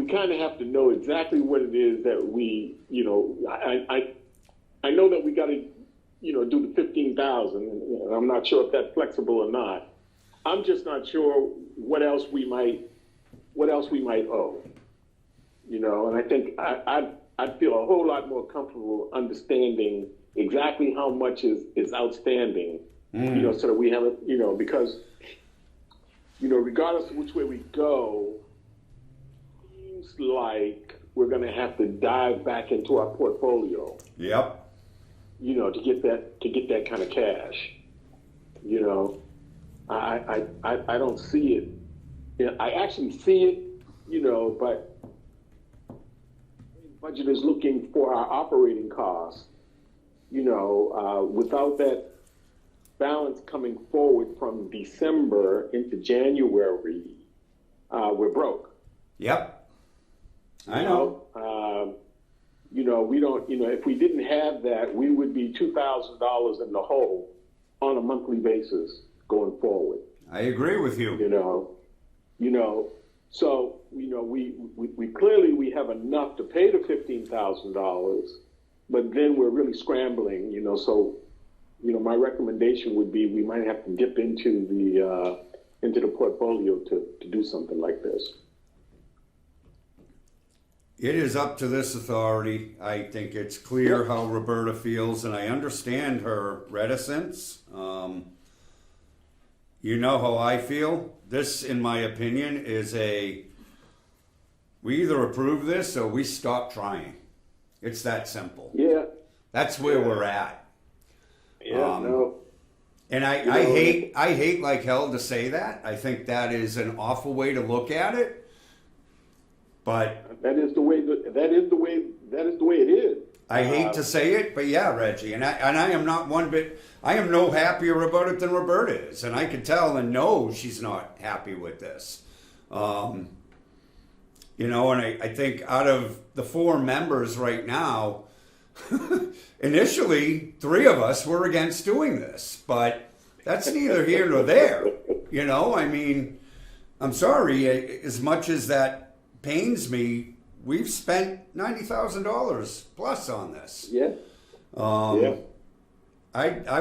kind of have to know exactly what it is that we, I know that we got to, do the 15,000, and I'm not sure if that's flexible or not. I'm just not sure what else we might owe, and I think I'd feel a whole lot more comfortable understanding exactly how much is outstanding, so that we have it, because, regardless of which way we go, it seems like we're going to have to dive back into our portfolio. Yep. To get that kind of cash. I don't see it. I actually see it, but budget is looking for our operating costs. Without that balance coming forward from December into January, we're broke. Yep. I know. We don't, if we didn't have that, we would be $2,000 in the hole on a monthly basis going forward. I agree with you. So, we clearly we have enough to pay the $15,000, but then we're really scrambling, so, my recommendation would be we might have to dip into the portfolio to do something like this. It is up to this authority. I think it's clear how Roberta feels, and I understand her reticence. You know how I feel. This, in my opinion, is we either approve this or we stop trying. It's that simple. Yeah. That's where we're at. Yeah, no. And I hate like hell to say that. I think that is an awful way to look at it. But that is the way it is. I hate to say it, but yeah, Reggie, and I am not one bit. I am no happier about it than Roberta is, and I can tell and know she's not happy with this. And I think out of the 4 members right now, initially 3 of us were against doing this, but that's neither here nor there. I mean, I'm sorry, as much as that pains me, we've spent $90,000 plus on this. Yeah. I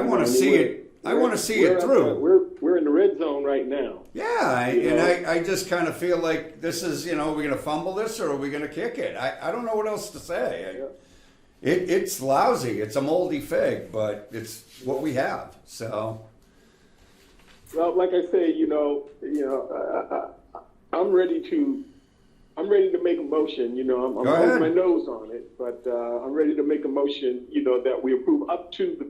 want to see it. I want to see it through. We're in the red zone right now. Yeah, I just kind of feel like this is, we're going to fumble this or are we going to kick it? I don't know what else to say. It's lousy. It's a moldy fig, but it's what we have. So. Well, like I say, I'm ready to make a motion. I'm holding my nose on it, but I'm ready to make a motion. That we approve up to the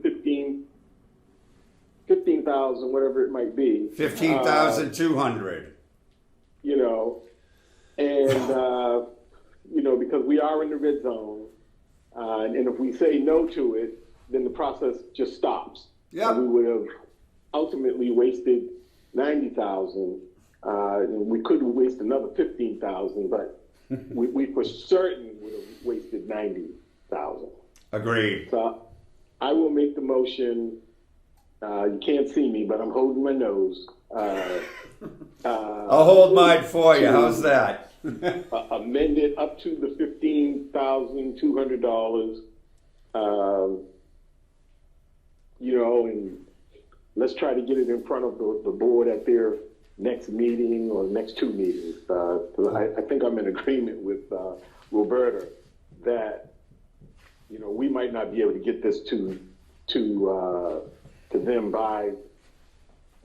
15,000, whatever it might be. 15,200. you know, and, you know, because we are in the red zone, and if we say no to it, then the process just stops. Yeah. And we would have ultimately wasted 90,000, and we could waste another 15,000, but we for certain would have wasted 90,000. Agreed. So I will make the motion. You can't see me, but I'm holding my nose. I'll hold mine for you. How's that? Amend it up to the $15,200. You know, and let's try to get it in front of the board at their next meeting or next two meetings. I think I'm in agreement with Roberta that, you know, we might not be able to get this to them by,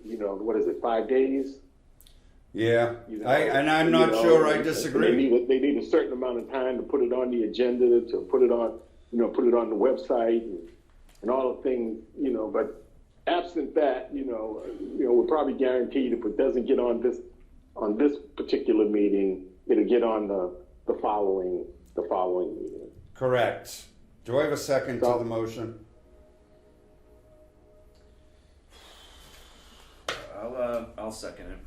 you know, what is it, 5 days? Yeah, You know, and I'm you not know, sure I and disagree. they need a certain amount of time to put it on the agenda, to put it on, you know, put it on the website and all the things, you know. But absent that, you know, we're probably guaranteed if it doesn't get on this particular meeting, it'll get on the following meeting. Correct. Do I have a second to So- the motion? I'll second it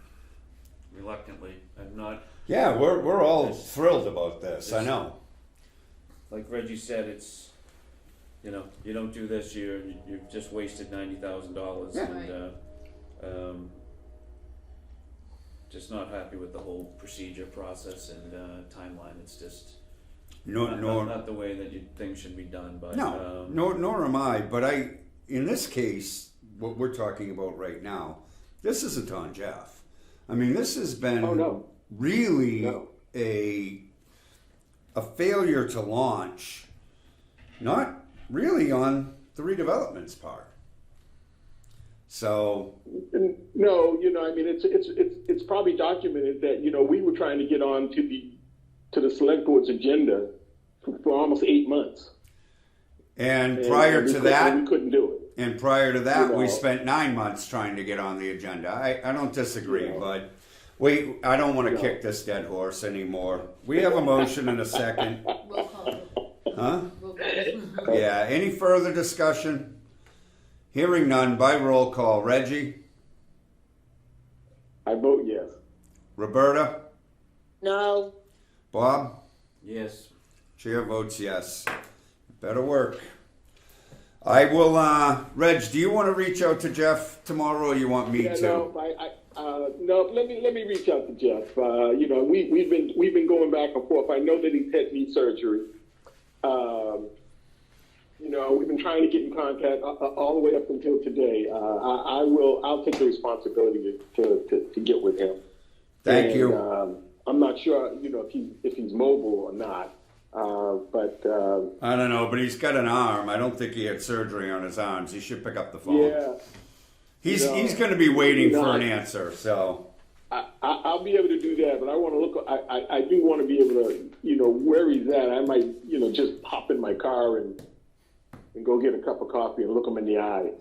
reluctantly. I'm not, Yeah, we're all thrilled about this. I know. like Reggie said, it's, you know, you don't do this, you've just wasted $90,000, Yeah. and just not happy with the whole procedure, process, and timeline. It's just not the way that things should be done. But nor am I. But in this case, what we're talking about right now, this isn't on Jeff. I mean, this has been really a failure to launch, not really on the redevelopment's part. So No, you know, I mean, it's probably documented that, you know, we were trying to get on to the select board's agenda for almost 8 months. and prior to that, we couldn't do it. and prior to that, You we know. spent 9 months trying to get on the agenda. I don't disagree, Yeah. but I don't want to kick this dead horse anymore. We have a motion and a second. Roll call. Huh? Roll call. Yeah, any further discussion? Hearing none, by roll call. Reggie? I vote yes. Roberta? No, Bob? yes, Chair votes yes. Better work. I will, Reg, do you want to reach out to Jeff tomorrow or you want me Yeah, to? no, let me reach out to Jeff. You know, we've been going back and forth. I know that he's had knee surgery. You know, we've been trying to get in contact all the way up until today. I'll take the responsibility to get with him. Thank And, you. I'm not sure, you know, if he's mobile or not. But I don't know, but he's got an arm. I don't think he had surgery on his arms. He should pick up the phone. yeah, He's No. he's going to be waiting No, for an I- answer. So I'll be able to do that. But I want to look. I do want to be able to, you know, where he's at. I might, you know, just hop in my car and go get a cup of coffee and look him in the eye.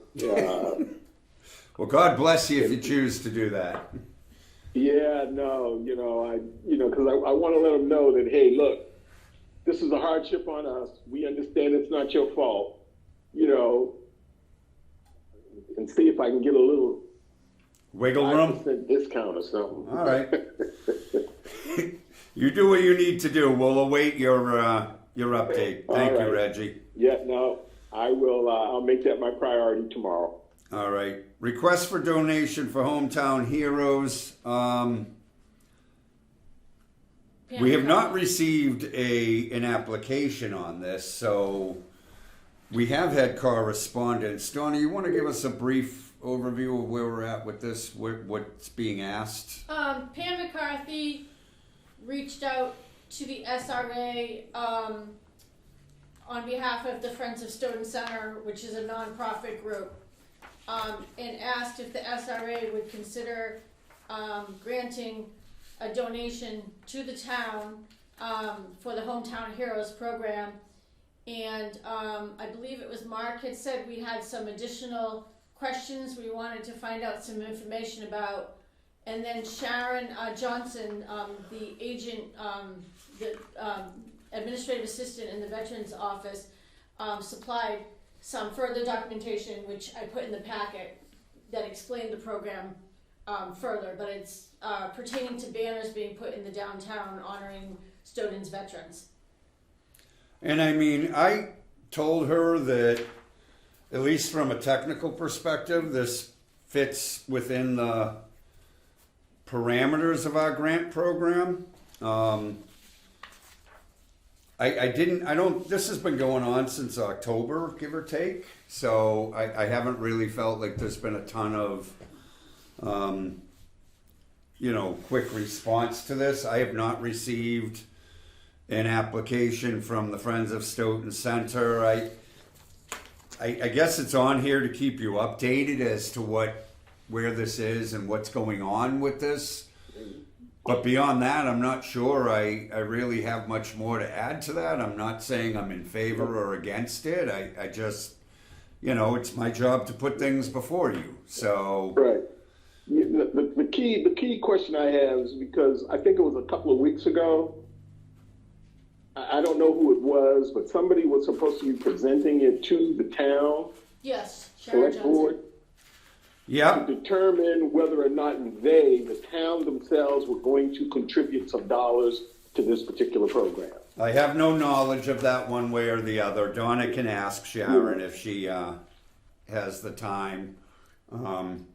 well, God bless you if you choose to do that. Yeah, no, you know, because I want to let him know that, hey, look, this is a hardship on us. We understand it's not your fault, you know, and see if I can get a little Wiggle room. 5% discount or something. All right. You do what you need to do. We'll await your update. Thank All you, right. Reggie. Yeah, no, I will. I'll make that my priority tomorrow. All right. Request for donation for Hometown Heroes. We have not received an application on this, so we have had correspondence. Donna, you want to give us a brief overview of where we're at with this, what's being asked? Pam McCarthy reached out to the SRA on behalf of the Friends of Stoughton Center, which is a nonprofit group, and asked if the SRA would consider granting a donation to the town for the Hometown Heroes program. And I believe it was Mark had said we had some additional questions we wanted to find out some information about, And then Sharon Johnson, the agent, the administrative assistant in the Veterans Office, supplied some further documentation, which I put in the packet, that explained the program further, but it's pertaining to banners being put in the downtown honoring Stoughton's veterans. And I mean, I told her that, at least from a technical perspective, this fits within the parameters of our grant program. This has been going on since October, give or take. So I haven't really felt like there's been a ton of, quick response to this. I have not received an application from the Friends of Stoughton Center. I guess it's on here to keep you updated as to where this is and what's going on with this. But beyond that, I'm not sure I really have much more to add to that. I'm not saying I'm in favor or against it. I just, it's my job to put things before you. So Right. The key question I have is because I think it was a couple of weeks ago, I don't know who it was, but somebody was supposed to be presenting it to the town Yes, Sharon select Johnson. board yeah, to determine whether or not the town themselves, were going to contribute some dollars to this particular program. I have no knowledge of that one way or the other. Donna can ask Sharon if she has the time.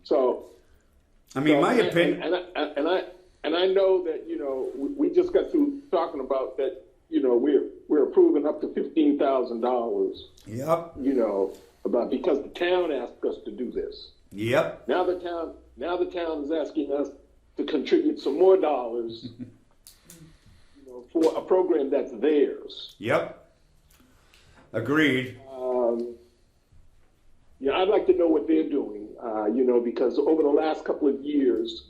So, I mean, my and- opinion. And I know that we just got through talking about that. We're approving up to $15,000. Yep. About because the town asked us to do this. Yep. Now the town is asking us to contribute some more dollars for a program that's theirs. Yep. Agreed. I'd like to know what they're doing, because over the last couple of years,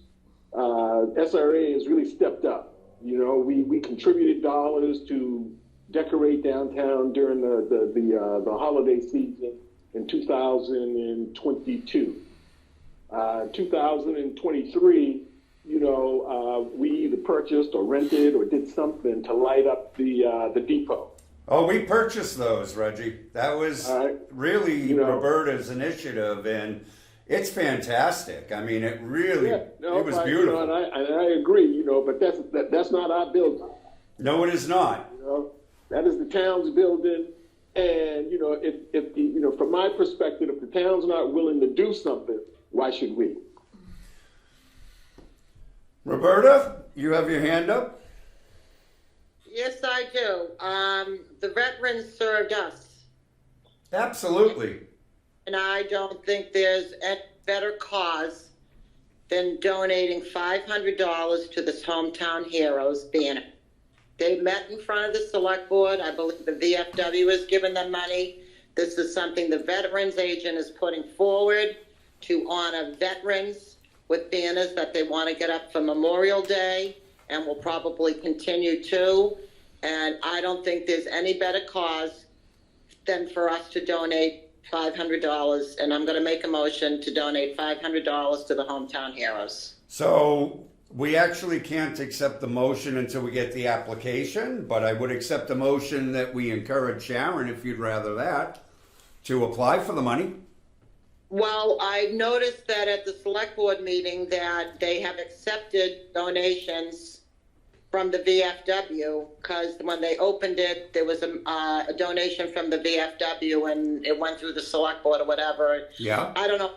SRA has really stepped up. We contributed dollars to decorate downtown during the holiday season in 2022. 2023, we either purchased or rented or did something to light up the depot. Oh, we purchased those, Reggie. That was really Roberta's initiative, and it's fantastic. I mean, it really, it was beautiful. And I agree, but that's not our building. No, it is not. That is the town's building, and if from my perspective, if the town's not willing to do something, why should we? Roberta, you have your hand up? Yes, I do. The veterans served us, Absolutely. and I don't think there's a better cause than donating $500 to this Hometown Heroes banner. They met in front of the select board. I believe the VFW has given them money. This is something the veterans agent is putting forward to honor veterans with banners that they want to get up for Memorial Day and will probably continue to. And I don't think there's any better cause than for us to donate $500. And I'm going to make a motion to donate $500 to the Hometown Heroes. So we actually can't accept the motion until we get the application, but I would accept the motion that we encourage Sharon, if you'd rather that, to apply for the money. Well, I noticed that at the select board meeting that they have accepted donations from the VFW, because when they opened it, there was a donation from the VFW and it went through the select board or whatever. Yeah. I don't know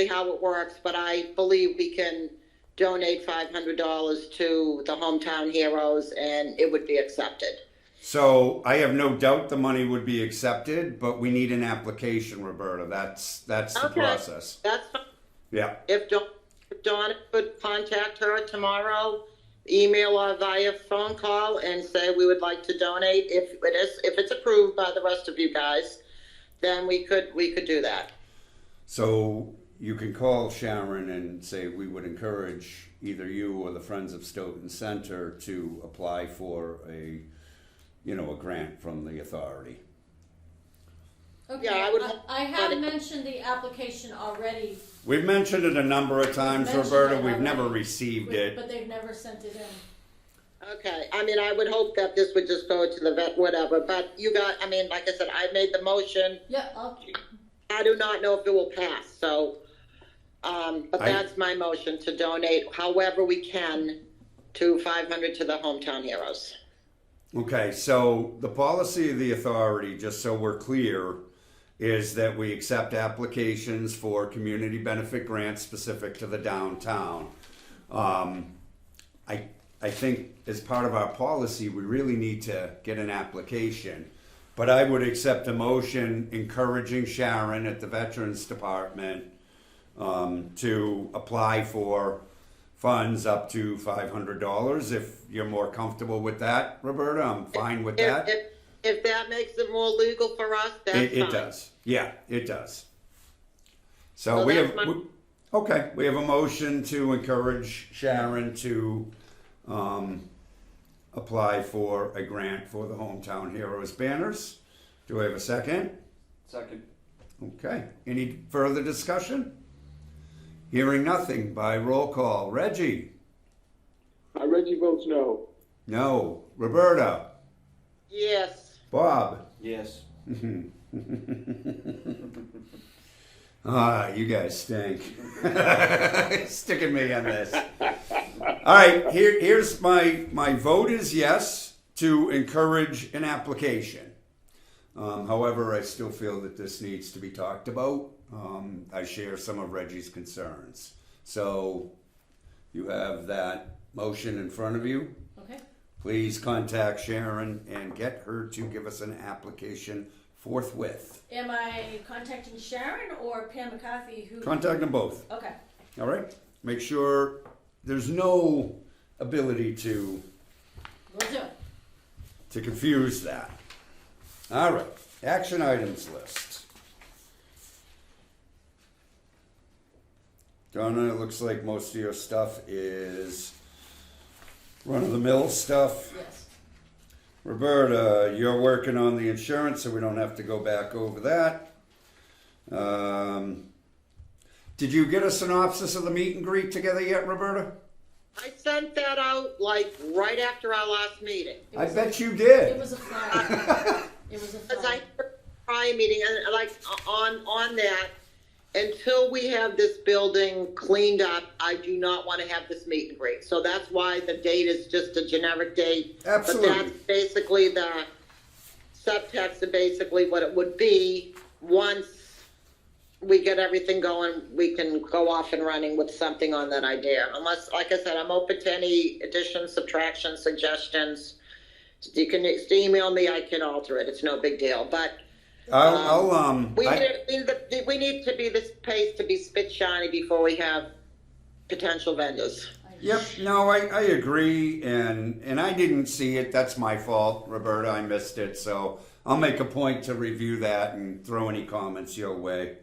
how it works, but I believe we can donate $500 to the Hometown Heroes and it would be accepted. So I have no doubt the money would be accepted, but we need an application, Roberta. That's the process. That's fine. Yeah. If Donna could contact her tomorrow, email or via phone call and say we would like to donate. If it's approved by the rest of you guys, then we could do that. So you can call Sharon and say we would encourage either you or the Friends of Stoughton Center to apply for a grant from the authority. Okay, Yeah, I would- I have mentioned the application already, We've mentioned it a number of times, mentioned Roberta. it We've never already. received it. but they've never sent it in. Okay, I mean, I would hope that this would just go to the vet, whatever, but you got, I mean, like I said, I made the motion. Yeah, I do not know if it will pass, so, but I- that's my motion, to donate however we can to 500 to the Hometown Heroes. Okay, so the policy of the authority, just so we're clear, is that we accept applications for community benefit grants specific to the downtown. I think as part of our policy, we really need to get an application. But I would accept a motion encouraging Sharon at the Veterans Department to apply for funds up to $500. If you're more comfortable with that, Roberta, I'm fine with that. If that makes it more legal for us, that's fine. It does. Yeah, it does. So Well, we that's have, my- okay, we have a motion to encourage Sharon to apply for a grant for the Hometown Heroes banners. Do I have a second? Second. Okay, any further discussion? Hearing nothing by roll call. Reggie? Reggie votes no. No. Roberta? Yes. Bob? Yes. Ah, you guys stink. Sticking me on this. All right, here's my vote is yes to encourage an application. However, I still feel that this needs to be talked about. I share some of Reggie's concerns. So you have that motion in front of you. okay. Please contact Sharon and get her to give us an application forthwith. Am I contacting Sharon or Pam McCarthy, who? Contact them both. Okay, All right? Make sure there's no ability to will do. confuse that. All right. Action items list. Donna, it looks like most of your stuff is run-of-the-mill stuff. Yes. Roberta, you're working on the insurance, so we don't have to go back over that. Did you get a synopsis of the meet and greet together yet, Roberta? I sent that out like right after our last meeting. I bet you It did. was a flyer. It was a Because I flyer. heard prior meeting, and like on that, until we have this building cleaned up, I do not want to have this meet and greet. So that's why the date is just a generic date. Absolutely. But that's basically the subtext of basically what it would be. Once we get everything going, we can go off and running with something on that idea. Unless, like I said, I'm open to any additions, subtractions, suggestions. You can just email me, I can alter it. It's no big deal. But we need to be this pace to be spit shiny before we have potential vendors. Yep, no, I agree, and I didn't see it. That's my fault, Roberta. I missed it, so I'll make a point to review that and throw any comments your way.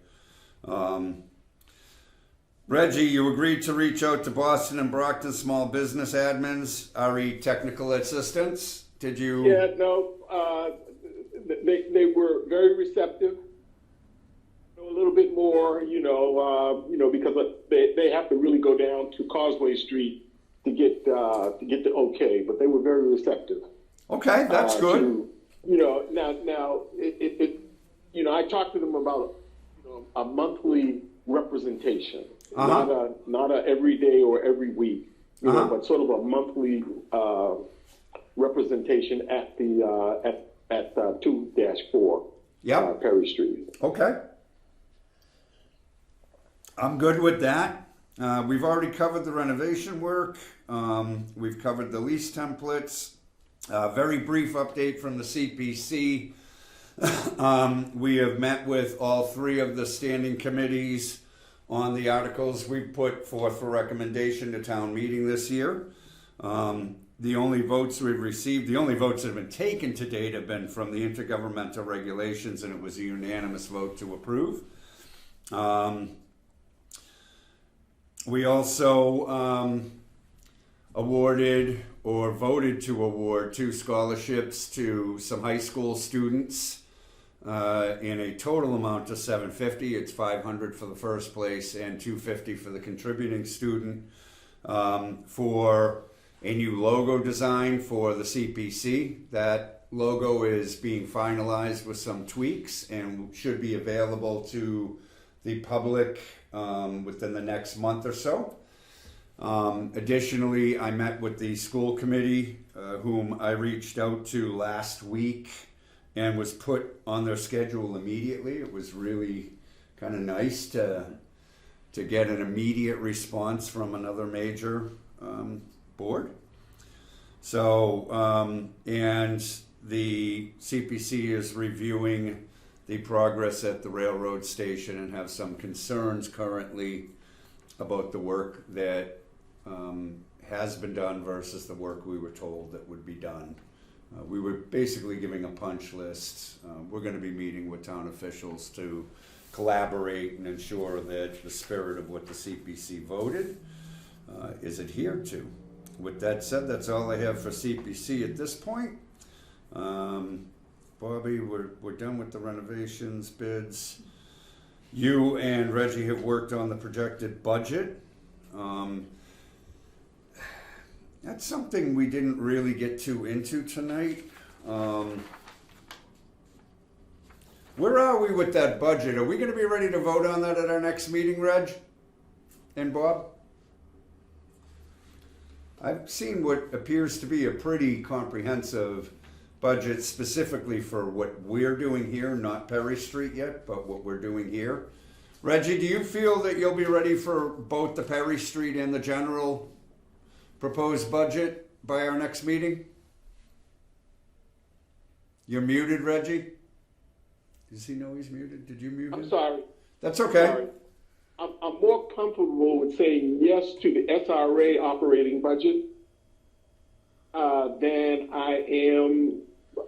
Reggie, you agreed to reach out to Boston and Brockton small business admins, RE technical assistants. Did you? Yeah, no, they were very receptive. A little bit more, because they have to really go down to Causeway Street to get the okay, but they were very receptive. Okay, that's good. Now I talked to them about a monthly representation, not a every day or every week, but sort of a monthly representation at the at 2-4 Perry Street. Okay. I'm good with that. We've already covered the renovation work. We've covered the lease templates. Very brief update from the CPC. We have met with all three of the standing committees on the articles we put forth for recommendation to town meeting this year. The only votes we've received, the only votes that have been taken to date have been from the intergovernmental regulations, and it was a unanimous vote to approve. We also awarded or voted to award 2 scholarships to some high school students in a total amount of $750. It's $500 for the first place and $250 for the contributing student, for a new logo design for the CPC. That logo is being finalized with some tweaks and should be available to the public within the next month or so. Additionally, I met with the school committee, whom I reached out to last week and was put on their schedule immediately. It was really kind of nice to get an immediate response from another major board. So, and the CPC is reviewing the progress at the railroad station and have some concerns currently about the work that has been done versus the work we were told that would be done. We were basically giving a punch list. We're going to be meeting with town officials to collaborate and ensure that the spirit of what the CPC voted is adhered to. With that said, that's all I have for CPC at this point. Bobby, we're done with the renovations bids. You and Reggie have worked on the projected budget. That's something we didn't really get too into tonight. Where are we with that budget? Are we going to be ready to vote on that at our next meeting, Reg and Bob? I've seen what appears to be a pretty comprehensive budget specifically for what we're doing here, not Perry Street yet, but what we're doing here. Reggie, do you feel that you'll be ready for both the Perry Street and the general proposed budget by our next meeting? You're muted, Reggie. Does he know he's muted? Did you mute him? I'm sorry. That's okay. Sorry. I'm more comfortable with saying yes to the SRA operating budget than I am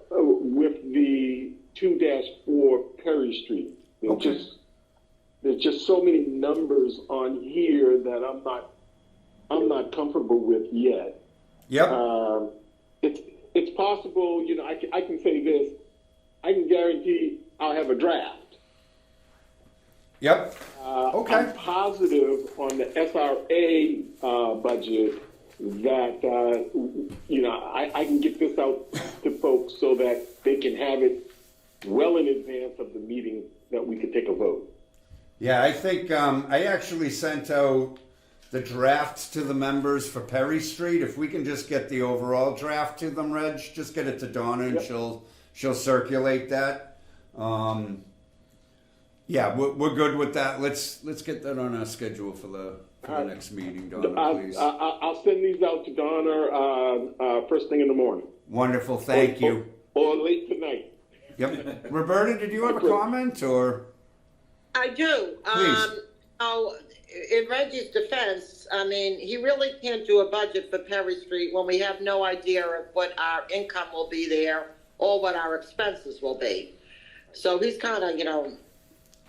with the 2-4 Perry Street. There's just so many numbers on here that I'm not comfortable with yet. Yep. It's possible, I can say this, I can guarantee I'll have a draft. Yep. Okay. I'm positive on the SRA budget that, I can get this out to folks so that they can have it well in advance of the meeting that we could take a vote. Yeah, I think I actually sent out the draft to the members for Perry Street. If we can just get the overall draft to them, Reg, just get it to Donna and she'll circulate that. Yeah, we're good with that. Let's get that on our schedule for the next meeting, Donna, please. I'll send these out to Donna first thing in the morning. Wonderful, thank you. Or late tonight. Yep. Roberta, did you have a comment or? I do. Please. In Reggie's defense, I mean, he really can't do a budget for Perry Street when we have no idea of what our income will be there or what our expenses will be. So he's kind of,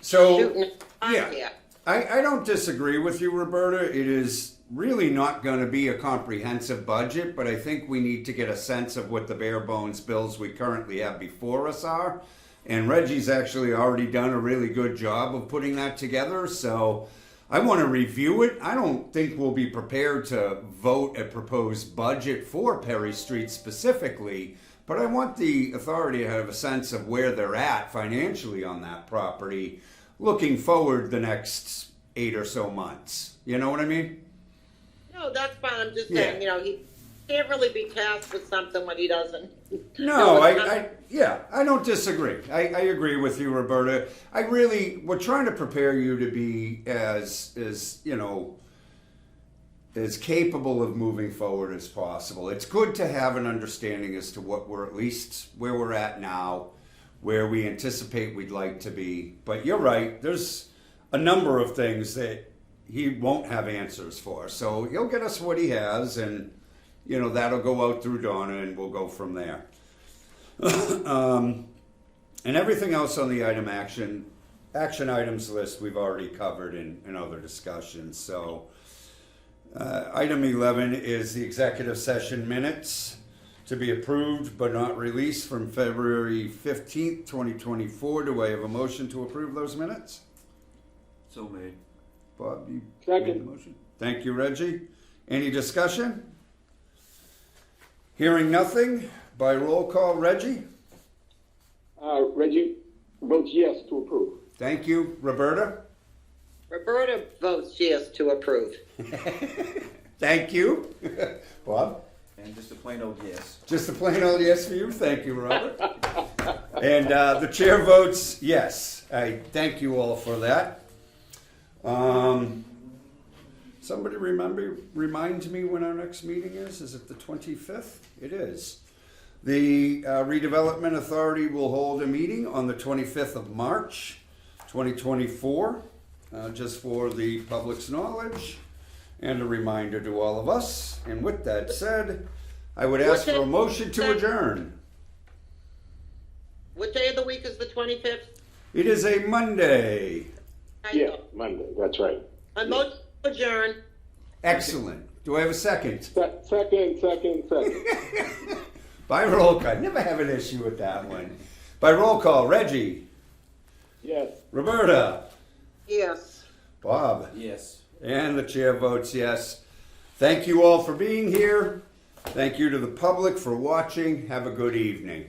shooting yeah, I don't disagree with you, Roberta. It is really not going to be a comprehensive budget, but I think we need to get a sense of what the bare bones bills we currently have before us are. And Reggie's actually already done a really good job of putting that together, so I want to review it. I don't think we'll be prepared to vote a proposed budget for Perry Street specifically, but I want the authority to have a sense of where they're at financially on that property looking forward the next 8 or so months. You know what I mean? No, that's fine. I'm just saying, he can't really be tasked with something when he doesn't. No, I don't disagree. I agree with you, Roberta. We're trying to prepare you to be as capable of moving forward as possible. It's good to have an understanding as to what we're at least where we're at now, where we anticipate we'd like to be. But you're right, there's a number of things that he won't have answers for. So he'll get us what he has, and that'll go out through Donna, and we'll go from there. And everything else on the action items list we've already covered in other discussions. So item 11 is the executive session minutes. to be approved but not released from February 15th, 2024. Do I have a motion to approve those minutes? So made. Bob, you Second. made the motion? Thank you, Reggie. Any discussion? Hearing nothing, by roll call, Reggie? Reggie votes yes to approve. Thank you. Roberta? Roberta votes yes to approve. Thank you. Bob? And just a plain old yes. Just a plain old yes for you. Thank you, Robert. And the chair votes yes. I thank you all for that. Somebody remind me when our next meeting is? Is it the 25th? It is. The Redevelopment Authority will hold a meeting on the 25th of March, 2024, just for the public's knowledge and a reminder to all of us. And with that said, I would ask for a motion to adjourn. What day of the week is the 25th? It is a Monday. Yeah, Monday, that's right. I motion to adjourn. Excellent. Do I have a second? Second. By roll call. Never have an issue with that one. By roll call, Reggie, Yes. Roberta, Yes. Bob, Yes. and the chair votes yes. Thank you all for being here. Thank you to the public for watching. Have a good evening.